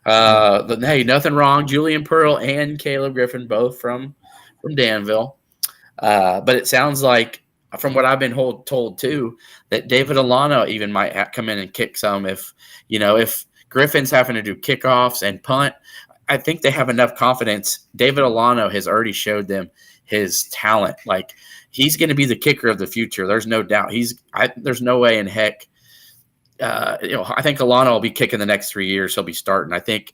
Hey, nothing wrong. Julian Pearl and Caleb Griffin, both from Danville. But it sounds like, from what I've been told too, that David Alano even might come in and kick some if Griffin's having to do kickoffs and punt. I think they have enough confidence. David Alano has already showed them his talent. Like, he's going to be the kicker of the future. There's no doubt. There's no way in heck. I think Alano will be kicking the next 3 years. He'll be starting. I think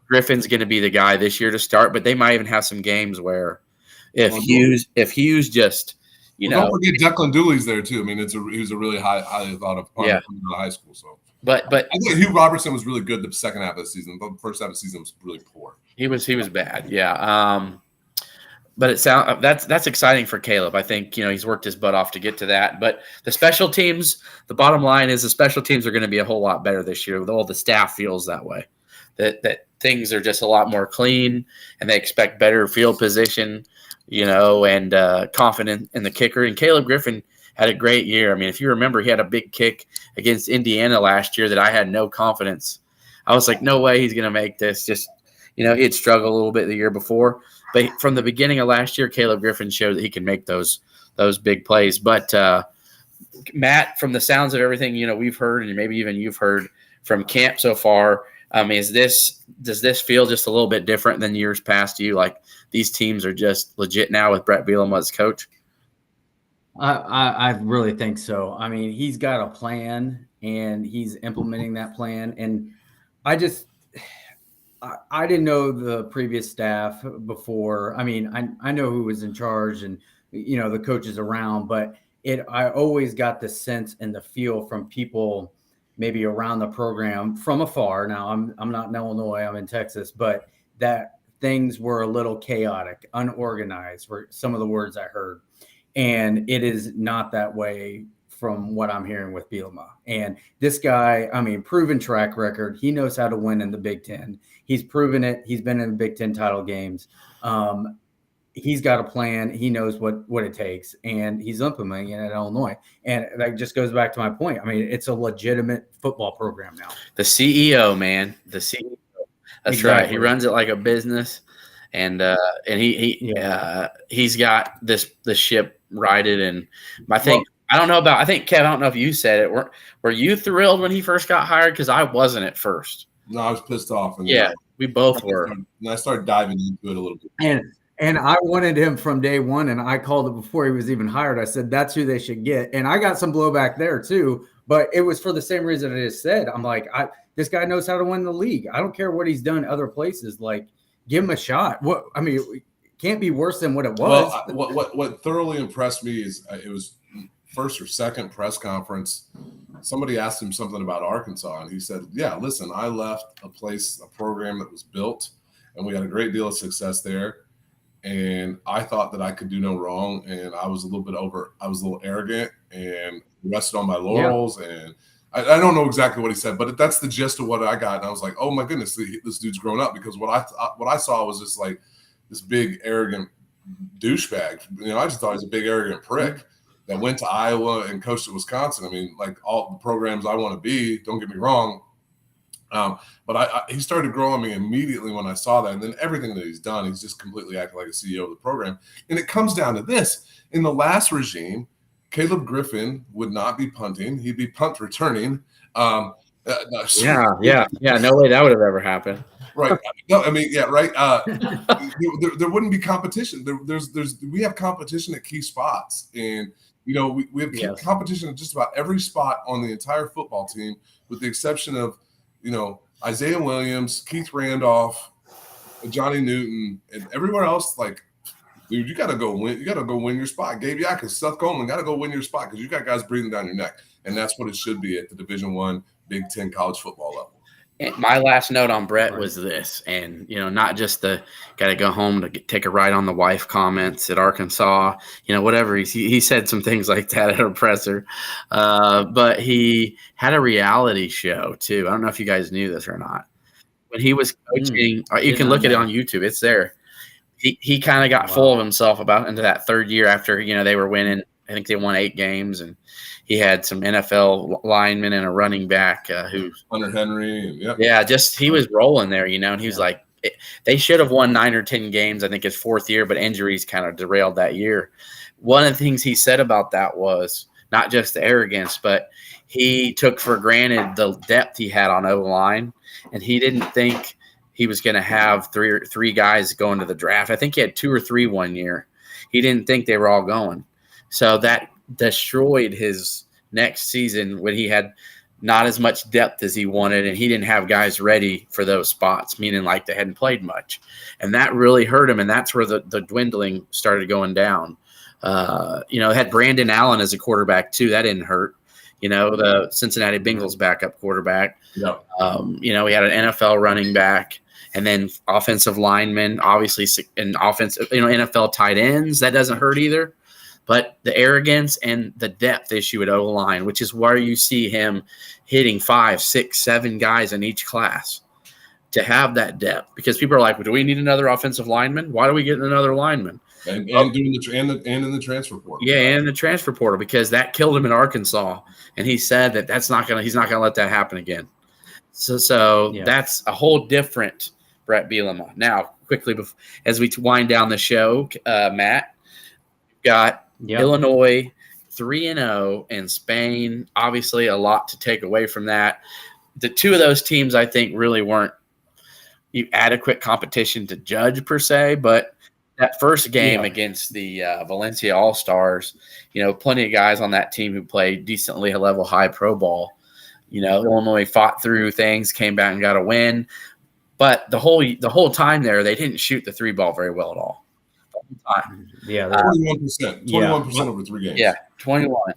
Griffin's going to be the guy this year to start, but they might even have some games where if Hughes just, don't forget Declan Dooley's there too. I mean, he was a really highly thought of punter from high school. So, but I think Hugh Robertson was really good the second half of the season. The first half of the season was really poor. He was bad. Yeah. But that's exciting for Caleb. I think he's worked his butt off to get to that. But the special teams, the bottom line is the special teams are going to be a whole lot better this year. All the staff feels that way. That things are just a lot more clean, and they expect better field position, and confident in the kicker. And Caleb Griffin had a great year. I mean, if you remember, he had a big kick against Indiana last year that I had no confidence. I was like, no way he's going to make this. Just he had struggled a little bit the year before. But from the beginning of last year, Caleb Griffin showed that he can make those big plays. But Matt, from the sounds of everything we've heard, and maybe even you've heard from camp so far, does this feel just a little bit different than years past to you? Like, these teams are just legit now with Brett Bielema as coach? I really think so. I mean, he's got a plan, and he's implementing that plan. And I didn't know the previous staff before. I mean, I know who was in charge and, the coaches around, but I always got the sense and the feel from people maybe around the program from afar. Now I'm not in Illinois, I'm in Texas, but that things were a little chaotic, unorganized were some of the words I heard. And it is not that way from what I'm hearing with Bielema. And this guy, I mean, proven track record. He knows how to win in the Big Ten. He's proven it. He's been in the Big Ten title games. He's got a plan. He knows what it takes, and he's implementing it at Illinois. And that just goes back to my point. I mean, it's a legitimate football program now. The CEO, man. The CEO. That's exactly right. He runs it like a business, and he's got the ship righted. And I think Kev, I don't know if you said it. Were you thrilled when he first got hired? Because I wasn't at first. No, I was pissed off. And we both were. And I started diving into it a little bit. And I wanted him from day one, and I called it before he was even hired. I said, that's who they should get. And I got some blowback there too, but it was for the same reason I just said. I'm like, this guy knows how to win the league. I don't care what he's done other places. Like, give him a shot. It can't be worse than what it was. Well, what thoroughly impressed me is it was first or second press conference. Somebody asked him something about Arkansas, and he said, yeah, listen, I left a program that was built, and we had a great deal of success there. And I thought that I could do no wrong, and I was a little arrogant and rested on my laurels. Yeah. And I don't know exactly what he said, but that's the gist of what I got. And I was like, oh my goodness, this dude's grown up, because what I saw was just like this big arrogant douchebag. I just thought he was a big arrogant prick that went to Iowa and coached at Wisconsin. I mean, like all the programs I want to be, don't get me wrong. But he started growing me immediately when I saw that. And then everything that he's done, he's just completely acting like a CEO of the program. And it comes down to this. In the last regime, Caleb Griffin would not be punting. He'd be punt returning. No way that would have ever happened. Right. No, I mean, yeah, right. There wouldn't be competition. We have competition at key spots. And, we have competition at just about every spot on the entire football team, with the exception of, Isaiah Williams, Keith Randolph, Johnny Newton, and everywhere else. Like, dude, you got to go win. You got to go win your spot. Gabe Yackes, Seth Coleman, got to go win your spot because you got guys breathing down your neck. And that's what it should be at the Division I, Big Ten college football level. And my last note on Brett was this, and not just the got to go home to take a ride on the wife comments at Arkansas, whatever. He said some things like that at a presser, but he had a reality show too. I don't know if you guys knew this or not. When he was coaching, you can look at it on YouTube. It's there. He kind of got full of himself into that third year after they were winning. I think they won 8 games, and he had some NFL linemen and a running back who Hunter Henry. He was rolling there, and he was like, they should have won 9 or 10 games. I think his 4th year, but injuries kind of derailed that year. One of the things he said about that was not just the arrogance, but he took for granted the depth he had on O-line, and he didn't think he was going to have three guys going to the draft. I think he had 2 or 3 one year. He didn't think they were all going. So that destroyed his next season when he had not as much depth as he wanted, and he didn't have guys ready for those spots, meaning like they hadn't played much. And that really hurt him, and that's where the dwindling started going down. Had Brandon Allen as a quarterback too. That didn't hurt. The Cincinnati Bengals backup quarterback. Yep. We had an NFL running back, and then offensive linemen, obviously, and offensive, NFL tight ends. That doesn't hurt either. But the arrogance and the depth issue at O-line, which is where you see him hitting 5, 6, 7 guys in each class, to have that depth. Because people are like, well, do we need another offensive lineman? Why do we get another lineman? And in the transfer portal. Yeah, and in the transfer portal, because that killed him in Arkansas. And he said he's not gonna let that happen again. So that's a whole different Brett Bielema. Now, quickly, as we wind down the show, Matt, we've got Illinois 3-0 and Spain. Obviously, a lot to take away from that. The 2 of those teams, I think, really weren't adequate competition to judge per se. But that first game against the Valencia All-Stars, plenty of guys on that team who played decently level high pro ball. Illinois fought through things, came back and got a win. But the whole time there, they didn't shoot the 3 ball very well at all. 21% over 3 games. Yeah, 21.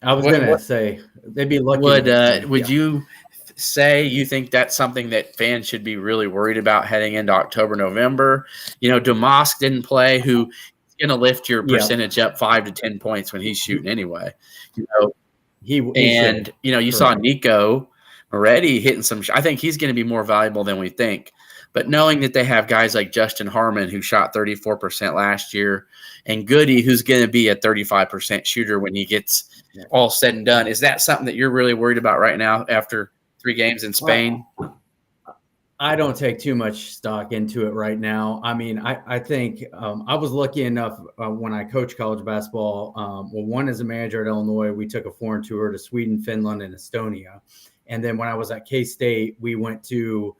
I was going to say they'd be lucky. Would you say you think that's something that fans should be really worried about heading into October, November? Domask didn't play, who's going to lift your percentage up 5 to 10 points when he's shooting anyway. You saw Nico already hitting some. I think he's going to be more valuable than we think. But knowing that they have guys like Justin Harmon, who shot 34% last year, and Goody, who's going to be a 35% shooter when he gets all said and done, is that something that you're really worried about right now after 3 games in Spain? I don't take too much stock into it right now. I mean, I think I was lucky enough when I coached college basketball. One, as a manager at Illinois, we took a foreign tour to Sweden, Finland, and Estonia. And then when I was at K-State, we went to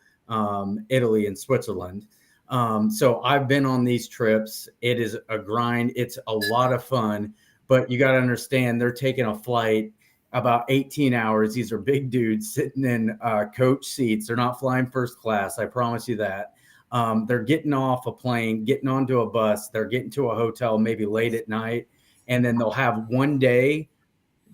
Italy and Switzerland. So I've been on these trips. It is a grind. It's a lot of fun, but you got to understand they're taking a flight about 18 hours. These are big dudes sitting in coach seats. They're not flying first class. I promise you that. They're getting off a plane, getting onto a bus. They're getting to a hotel maybe late at night. And then they'll have one day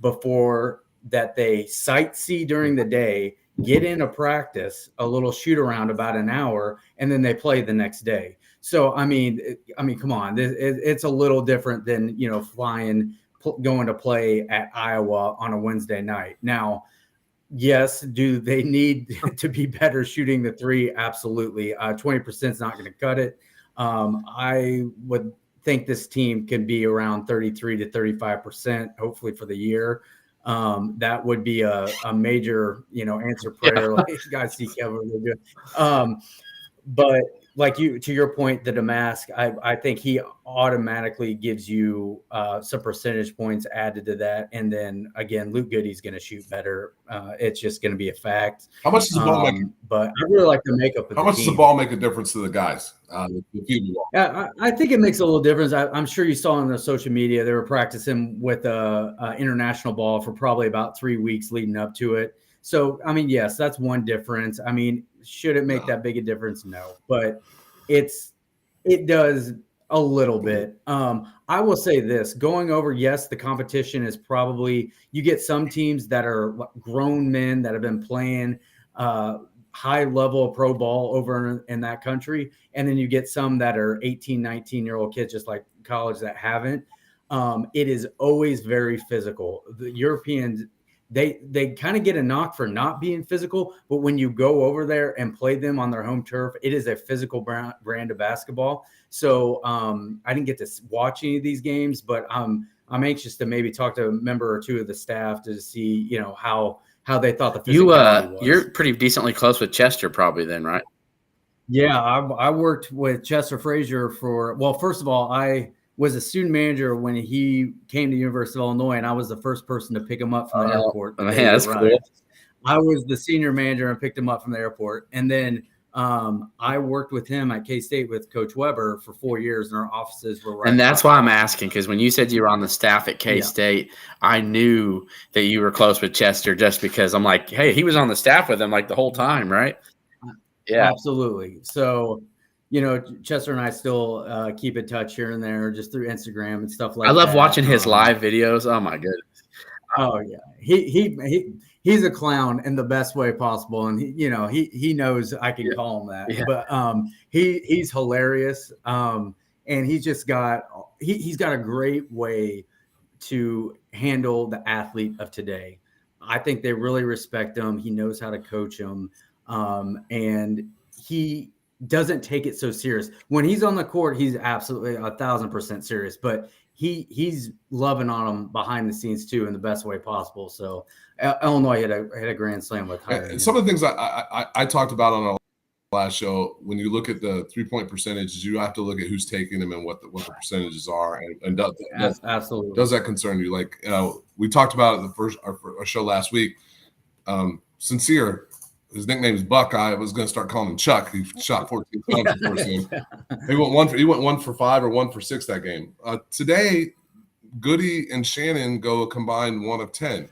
before that they sightsee during the day, get into practice, a little shoot around about an hour, and then they play the next day. So, I mean, come on, it's a little different than, going to play at Iowa on a Wednesday night. Now, yes, do they need to be better shooting the 3? Absolutely. 20% is not going to cut it. I would think this team can be around 33 to 35%, hopefully for the year. That would be a major, answer prayer. Like guys see Kevin. But like to your point, the Damask, I think he automatically gives you some percentage points added to that. And then again, Luke Goody's going to shoot better. It's just going to be a fact. How much does the ball make? But I really like the makeup of How much does the ball make a difference to the guys? Yeah, I think it makes a little difference. I'm sure you saw on their social media, they were practicing with a international ball for probably about 3 weeks leading up to it. So, I mean, yes, that's one difference. I mean, should it make that big a difference? No, but it does a little bit. I will say this, going over, yes, the competition is probably, you get some teams that are grown men that have been playing high level of pro ball over in that country. And then you get some that are 18, 19-year-old kids, just like college, that haven't. It is always very physical. The Europeans, they kind of get a knock for not being physical, but when you go over there and play them on their home turf, it is a physical brand of basketball. So I didn't get to watch any of these games, but I'm anxious to maybe talk to a member or two of the staff to see, how they thought the physicality was. You're pretty decently close with Chester probably then, right? Yeah, I worked with Chester Frazier first of all, I was a student manager when he came to University of Illinois, and I was the first person to pick him up from the airport. Man, that's cool. I was the senior manager and picked him up from the airport. And then I worked with him at K-State with Coach Weber for 4 years, and our offices were right. And that's why I'm asking, because when you said you were on the staff at K-State, I knew that you were close with Chester just because I'm like, hey, he was on the staff with him like the whole time, right? Yeah, absolutely. So, Chester and I still keep in touch here and there just through Instagram and stuff like that. I love watching his live videos. Oh my goodness. Oh yeah. He's a clown in the best way possible. And he knows I can call him that, but he's hilarious. And he's got a great way to handle the athlete of today. I think they really respect him. He knows how to coach him. And he doesn't take it so serious. When he's on the court, he's absolutely 1,000% serious, but he's loving on them behind the scenes too in the best way possible. So Illinois had a grand slam with hiring. Some of the things I talked about on our last show, when you look at the 3-point percentages, you have to look at who's taking them and what the percentages are. And absolutely. Does that concern you? Like, we talked about it our show last week. Sincere, his nickname is Buck. I was going to start calling him Chuck. He shot 14 times the first game. He went 1 for 5 or 1 for 6 that game. Today, Goody and Shannon go a combined 1 of 10.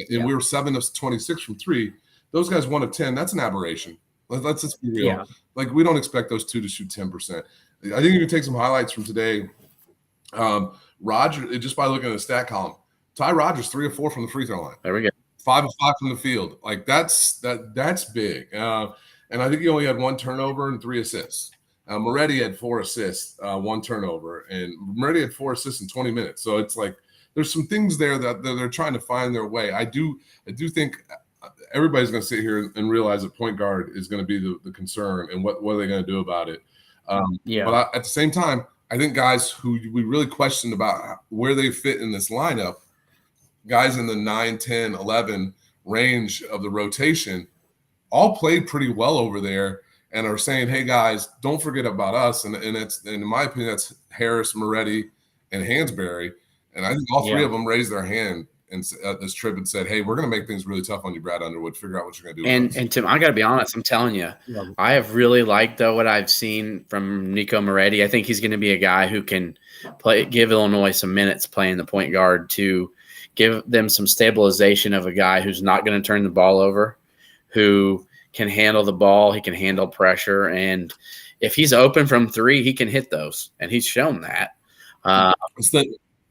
And we were 7 of 26 from 3. Those guys 1 of 10. That's an aberration. Let's just be real. Yeah. Like, we don't expect those two to shoot 10%. I think you can take some highlights from today. Roger, just by looking at the stat column, Ty Rogers 3 of 4 from the free throw line. There we go. 5 of 5 from the field. Like, that's big. And I think he only had 1 turnover and 3 assists. Moretti had 4 assists, 1 turnover, and Moretti had 4 assists in 20 minutes. So it's like there's some things there that they're trying to find their way. I do think everybody's going to sit here and realize that point guard is going to be the concern, and what are they going to do about it? But at the same time, I think guys who we really questioned about where they fit in this lineup, guys in the 9, 10, 11 range of the rotation, all played pretty well over there and are saying, hey, guys, don't forget about us. And it's, in my opinion, that's Harris, Moretti, and Hansberry. And I think all three of them raised their hand at this trip and said, hey, we're going to make things really tough on you, Brad Underwood. Figure out what you're going to do. And Tim, I got to be honest. I'm telling you, I have really liked, though, what I've seen from Nico Moretti. I think he's going to be a guy who can give Illinois some minutes playing the point guard to give them some stabilization of a guy who's not going to turn the ball over, who can handle the ball, he can handle pressure, and if he's open from 3, he can hit those, and he's shown that.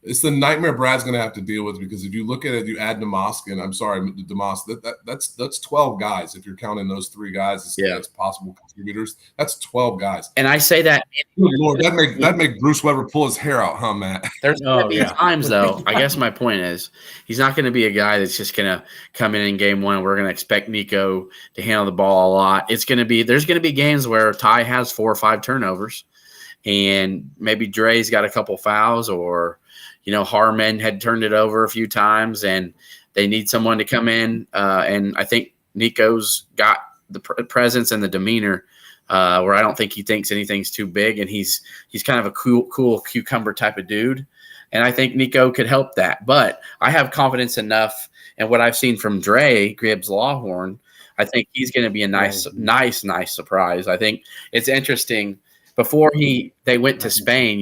It's the nightmare Brad's going to have to deal with, because if you look at it, you add Demosk, and I'm sorry, Demosk, that's 12 guys. If you're counting those 3 guys as possible contributors, that's 12 guys. And I say that, Lord, that make Bruce Weber pull his hair out, huh, Matt? There's times, though. I guess my point is he's not going to be a guy that's just going to come in game 1 and we're going to expect Nico to handle the ball a lot. There's going to be games where Ty has 4 or 5 turnovers. and maybe Dre's got a couple fouls, or Harmon had turned it over a few times, and they need someone to come in. And I think Nico's got the presence and the demeanor where I don't think he thinks anything's too big, and he's kind of a cool cucumber type of dude. And I think Nico could help that. But I have confidence enough in what I've seen from Dre Gibbs Lawhorn. I think he's going to be a nice surprise. I think it's interesting. Before they went to Spain,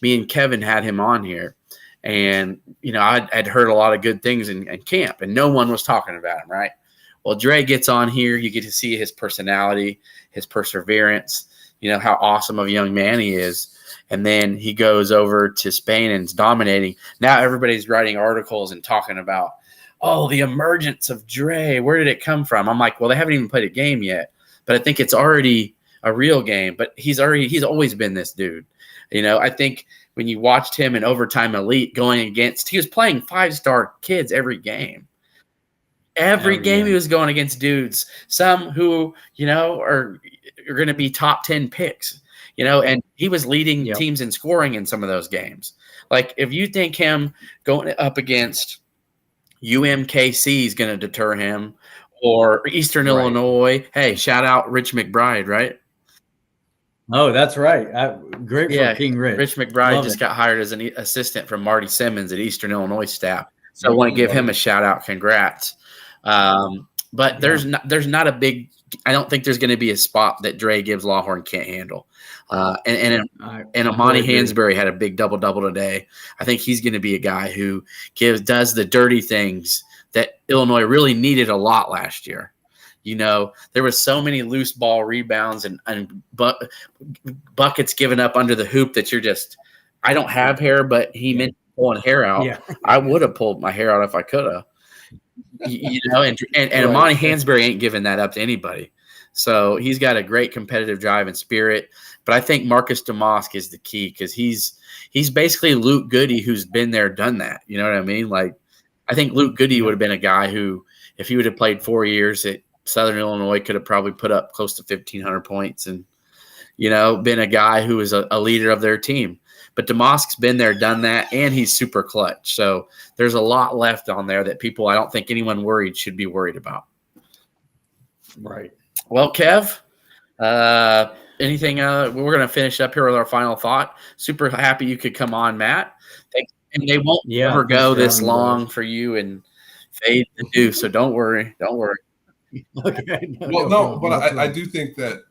me and Kevin had him on here, and I'd heard a lot of good things in camp, and no one was talking about him, right? Well, Dre gets on here, you get to see his personality, his perseverance, how awesome of a young man he is. And then he goes over to Spain and is dominating. Now everybody's writing articles and talking about, the emergence of Dre. Where did it come from? I'm like, well, they haven't even played a game yet, but I think it's already a real game. But he's always been this dude. I think when you watched him in Overtime Elite he was playing 5-star kids every game. Every game he was going against dudes, some who, are going to be top 10 picks, and he was leading teams in scoring in some of those games. Like, if you think him going up against UMKC is going to deter him, or Eastern Illinois, hey, shout out Rich McBride, right? Oh, that's right. Great for King Rich. Rich McBride just got hired as an assistant from Marty Simmons at Eastern Illinois staff. So I want to give him a shout out. Congrats. But there's not a big – I don't think there's going to be a spot that Dre Gibbs Lawhorn can't handle. And Amani Hansberry had a big double-double today. I think he's going to be a guy who does the dirty things that Illinois really needed a lot last year. There was so many loose ball rebounds and buckets given up under the hoop that you're just – I don't have hair, but he meant pulling hair out. Yeah. I would have pulled my hair out if I could have. And Amani Hansberry ain't giving that up to anybody. So he's got a great competitive drive and spirit. But I think Marcus DeMosk is the key, because he's basically Luke Goody, who's been there, done that. You know what I mean? Like, I think Luke Goody would have been a guy who, if he would have played 4 years at Southern Illinois, could have probably put up close to 1,500 points and, been a guy who was a leader of their team. But DeMosk's been there, done that, and he's super clutch. So there's a lot left on there that I don't think anyone worried should be worried about. Right. Well, Kev, anything? We're going to finish up here with our final thought. Super happy you could come on, Matt. And they won't ever go this long for you and Fade to do. So don't worry. Don't worry. Okay. But I do think that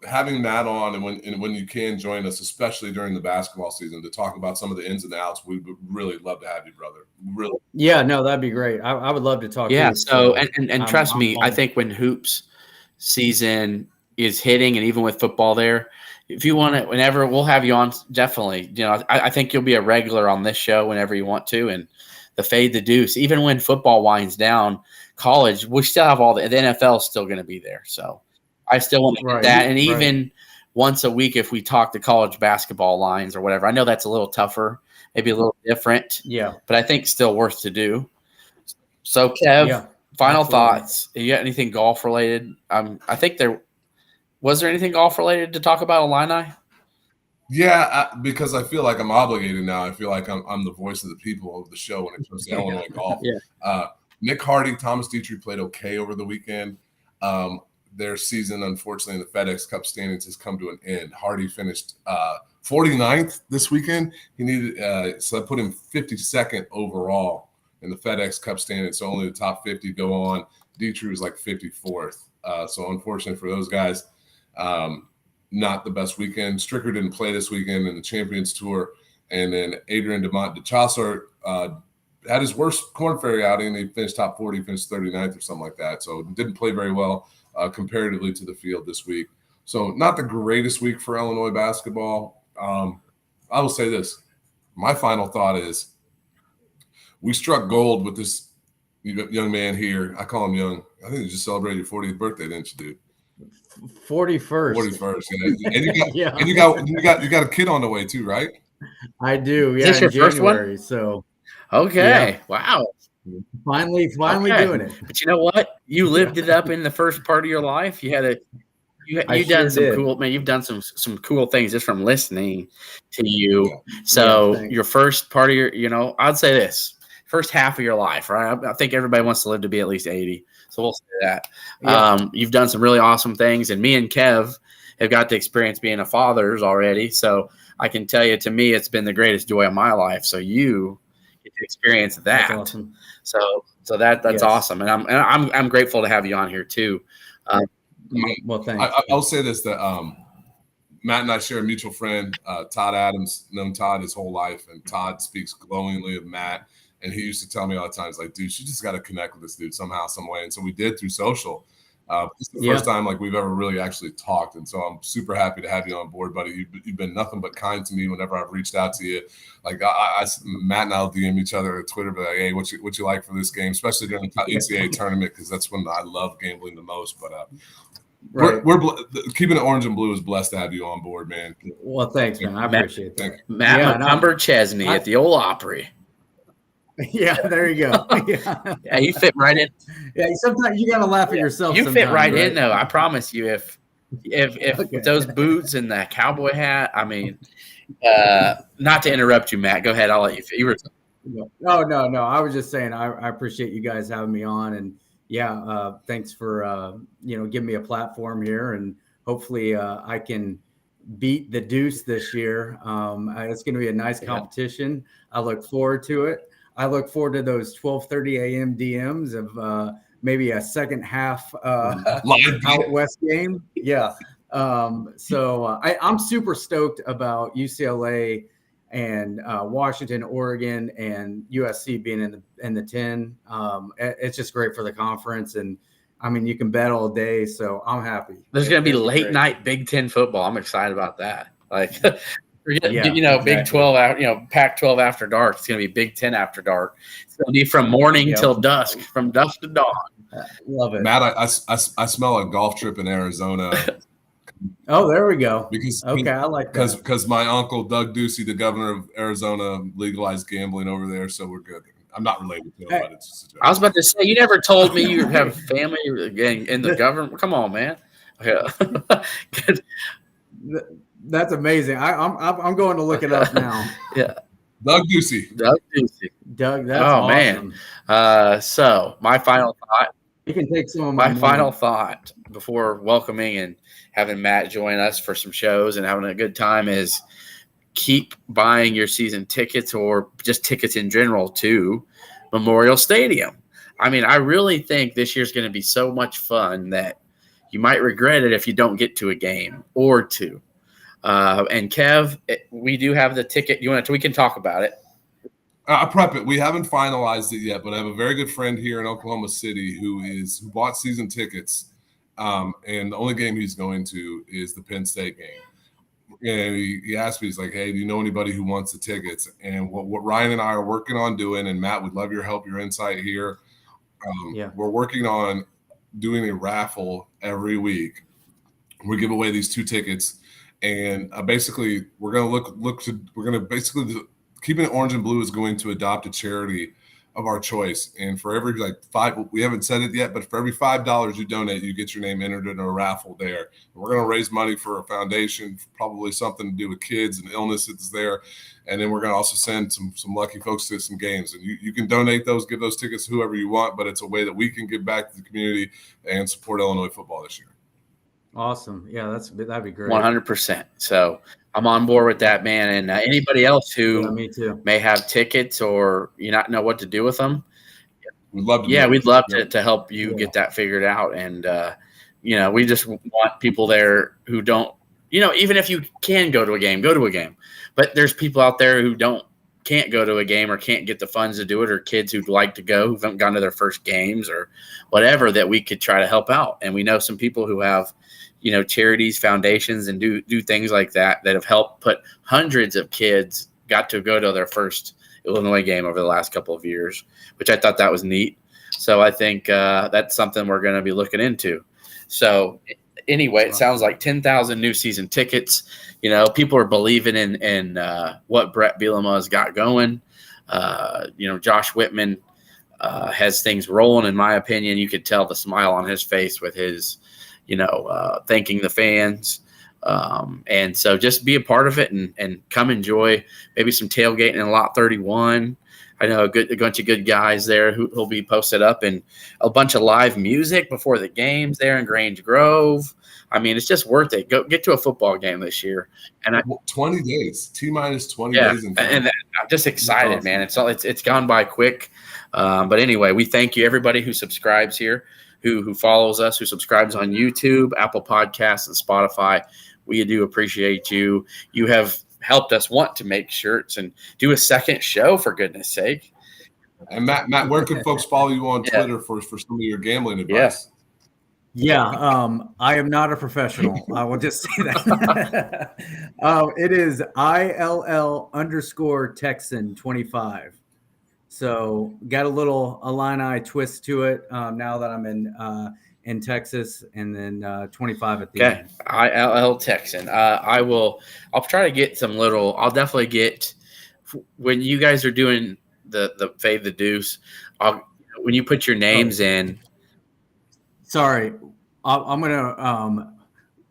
having Matt on, and when you can join us, especially during the basketball season, to talk about some of the ins and outs, we would really love to have you, brother. Really. Yeah, no, that'd be great. I would love to talk. Yeah. So and trust me, I think when hoops season is hitting, and even with football there, if you want it, whenever, we'll have you on. Definitely. I think you'll be a regular on this show whenever you want to, and the Fade the Deuce. Even when football winds down, college, we still have the NFL is still going to be there. So I still want to get that. And even once a week, if we talk to college basketball lines or whatever, I know that's a little tougher, maybe a little different. Yeah. But I think still worth to do. So, Kev, final thoughts. You got anything golf related? I think was there anything golf related to talk about Illini? Yeah, because I feel like I'm obligated now. I feel like I'm the voice of the people of the show when it comes to Illinois golf. Yeah. Nick Hardy, Thomas Dietrich played okay over the weekend. Their season, unfortunately, in the FedEx Cup standings has come to an end. Hardy finished 49th this weekend. He needed so I put him 52nd overall in the FedEx Cup standings. So only the top 50 go on. Dietrich was like 54th. So unfortunately for those guys, not the best weekend. Stricker didn't play this weekend in the Champions Tour, and then Adrian DeMont de Chassart had his worst Corn Ferry outing. He finished top 40, finished 39th or something like that. So didn't play very well comparatively to the field this week. So not the greatest week for Illinois basketball. I will say this. My final thought is we struck gold with this young man here. I call him young. I think you just celebrated your 40th birthday, didn't you, dude? 41st. 41st. Yeah. And you got a kid on the way too, right? I do. Yeah. Is this your first one? So okay. Yeah. Wow. Finally doing it. But you know what? You lived it up in the first part of your life. You You've done some cool, man. You've done some cool things just from listening to you. Yeah. So your first part of your, I'd say this first half of your life, right? I think everybody wants to live to be at least 80. So we'll say that. Yeah. You've done some really awesome things, and me and Kev have got to experience being a fathers already. So I can tell you, to me, it's been the greatest joy of my life. So you get to experience that. That's awesome. So that's awesome, and I'm grateful to have you on here too. Well, thanks. I'll say this: that Matt and I share a mutual friend, Todd Adams. Known Todd his whole life, and Todd speaks glowingly of Matt. And he used to tell me all the time, "It's like, dude, you just got to connect with this dude somehow, some way." And so we did through social. It's the first time we've ever really actually talked, and so I'm super happy to have you on board, buddy. You've been nothing but kind to me whenever I've reached out to you. Like Matt and I'll DM each other at Twitter, but like, hey, what you like for this game, especially during the NCAA tournament, because that's when I love gambling the most. But right. We're keeping it orange and blue is blessed to have you on board, man. Well, thanks, man. I appreciate that. Matt Montgomery Chesney at the old Opry. Yeah, there you go. Yeah, you fit right in. Yeah, sometimes you gotta laugh at yourself. You fit right in, though. I promise you. If with those boots and the cowboy hat, I mean, not to interrupt you, Matt. Go ahead. I'll let you. You were. No. I was just saying I appreciate you guys having me on, and thanks for giving me a platform here, and hopefully I can beat the Deuce this year. It's going to be a nice competition. I look forward to it. I look forward to those 12:30 a.m. DMs of maybe a second half out west game. Yeah. So I'm super stoked about UCLA and Washington, Oregon, and USC being in the 10. It's just great for the conference, and I mean you can bet all day. So I'm happy. There's going to be late night Big Ten football. I'm excited about that. Like. Big 12, Pac-12 after dark. It's going to be Big 10 after dark. It's going to be from morning till dusk, from dusk to dawn. Love it. Matt, I smell a golf trip in Arizona. Oh, there we go. I like that. Because my uncle, Doug Ducey, the governor of Arizona, legalized gambling over there, so we're good. I'm not related to him, but it's just a joke. I was about to say, you never told me you have family in the government. Come on, man. Yeah. That's amazing. I'm going to look it up now. Yeah. Doug Ducey. Doug, that's awesome. Man. So my final thought. You can take some of my final thought before welcoming and having Matt join us for some shows and having a good time is keep buying your season tickets or just tickets in general to Memorial Stadium. I mean, I really think this year's going to be so much fun that you might regret it if you don't get to a game or two. And Kev, we do have the ticket. We can talk about it. I prep it. We haven't finalized it yet, but I have a very good friend here in Oklahoma City who bought season tickets. And the only game he's going to is the Penn State game. And he asked me, he's like, hey, do you know anybody who wants the tickets? And what Ryan and I are working on doing, and Matt, we'd love your help, your insight here. We're working on doing a raffle every week. We give away these 2 tickets. And basically, we're going to Keeping It Orange and Blue is going to adopt a charity of our choice. And for every $5, we haven't said it yet, but for every $5 you donate, you get your name entered in a raffle there. And we're going to raise money for a foundation, probably something to do with kids and illness that's there. And then we're going to also send some lucky folks to some games. And you can donate those, give those tickets to whoever you want, but it's a way that we can give back to the community and support Illinois football this year. Awesome. Yeah, that'd be great. 100%. So I'm on board with that, man. And anybody else who me too. May have tickets or you not know what to do with them. We'd love to. Yeah, we'd love to help you get that figured out. And, we just want people there who don't, even if you can go to a game, go to a game. But there's people out there who can't go to a game or can't get the funds to do it, or kids who'd like to go, who haven't gone to their first games or whatever, that we could try to help out. And we know some people who have, charities, foundations, and do things like that have helped put hundreds of kids got to go to their first Illinois game over the last couple of years, which I thought that was neat. So I think that's something we're going to be looking into. So anyway, it sounds like 10,000 new season tickets. People are believing in what Brett Bielema's got going. Josh Whitman has things rolling, in my opinion. You could tell the smile on his face with his thanking the fans. And so just be a part of it and come enjoy maybe some tailgating in Lot 31. I know a bunch of good guys there who'll be posted up, and a bunch of live music before the games there in Grange Grove. I mean, it's just worth it. Go get to a football game this year. And 20 days, T-minus 20 days. And I'm just excited, man. It's gone by quick. But anyway, we thank you, everybody who subscribes here, who follows us, who subscribes on YouTube, Apple Podcasts, and Spotify. We do appreciate you. You have helped us want to make shirts and do a second show, for goodness sake. And Matt, where can folks follow you on Twitter for some of your gambling advice? Yeah, I am not a professional. I will just say that. It is ILL_Texan25. So got a little Illini twist to it now that I'm in Texas, and then 25 at the end. ILL Texan. I'll try to get I'll definitely get, when you guys are doing the Fade the Deuce, when you put your names in. Sorry, I'm going to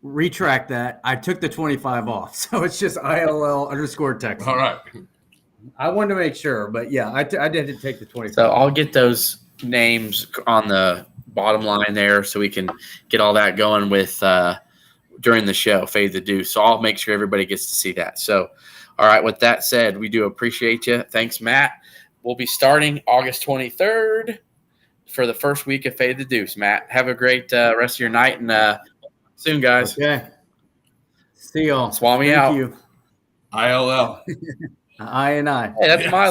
retract that. I took the 25 off. So it's just ILL_Texan. All right. I wanted to make sure, but yeah, I did take the 25. So I'll get those names on the bottom line there so we can get all that going with during the show, Fade the Deuce. So I'll make sure everybody gets to see that. So, all right, with that said, we do appreciate you. Thanks, Matt. We'll be starting August 23rd for the first week of Fade the Deuce. Matt, have a great rest of your night, and soon, guys. Okay. See y'all. Swami out. Thank you. ILL. I and I. Hey, that's my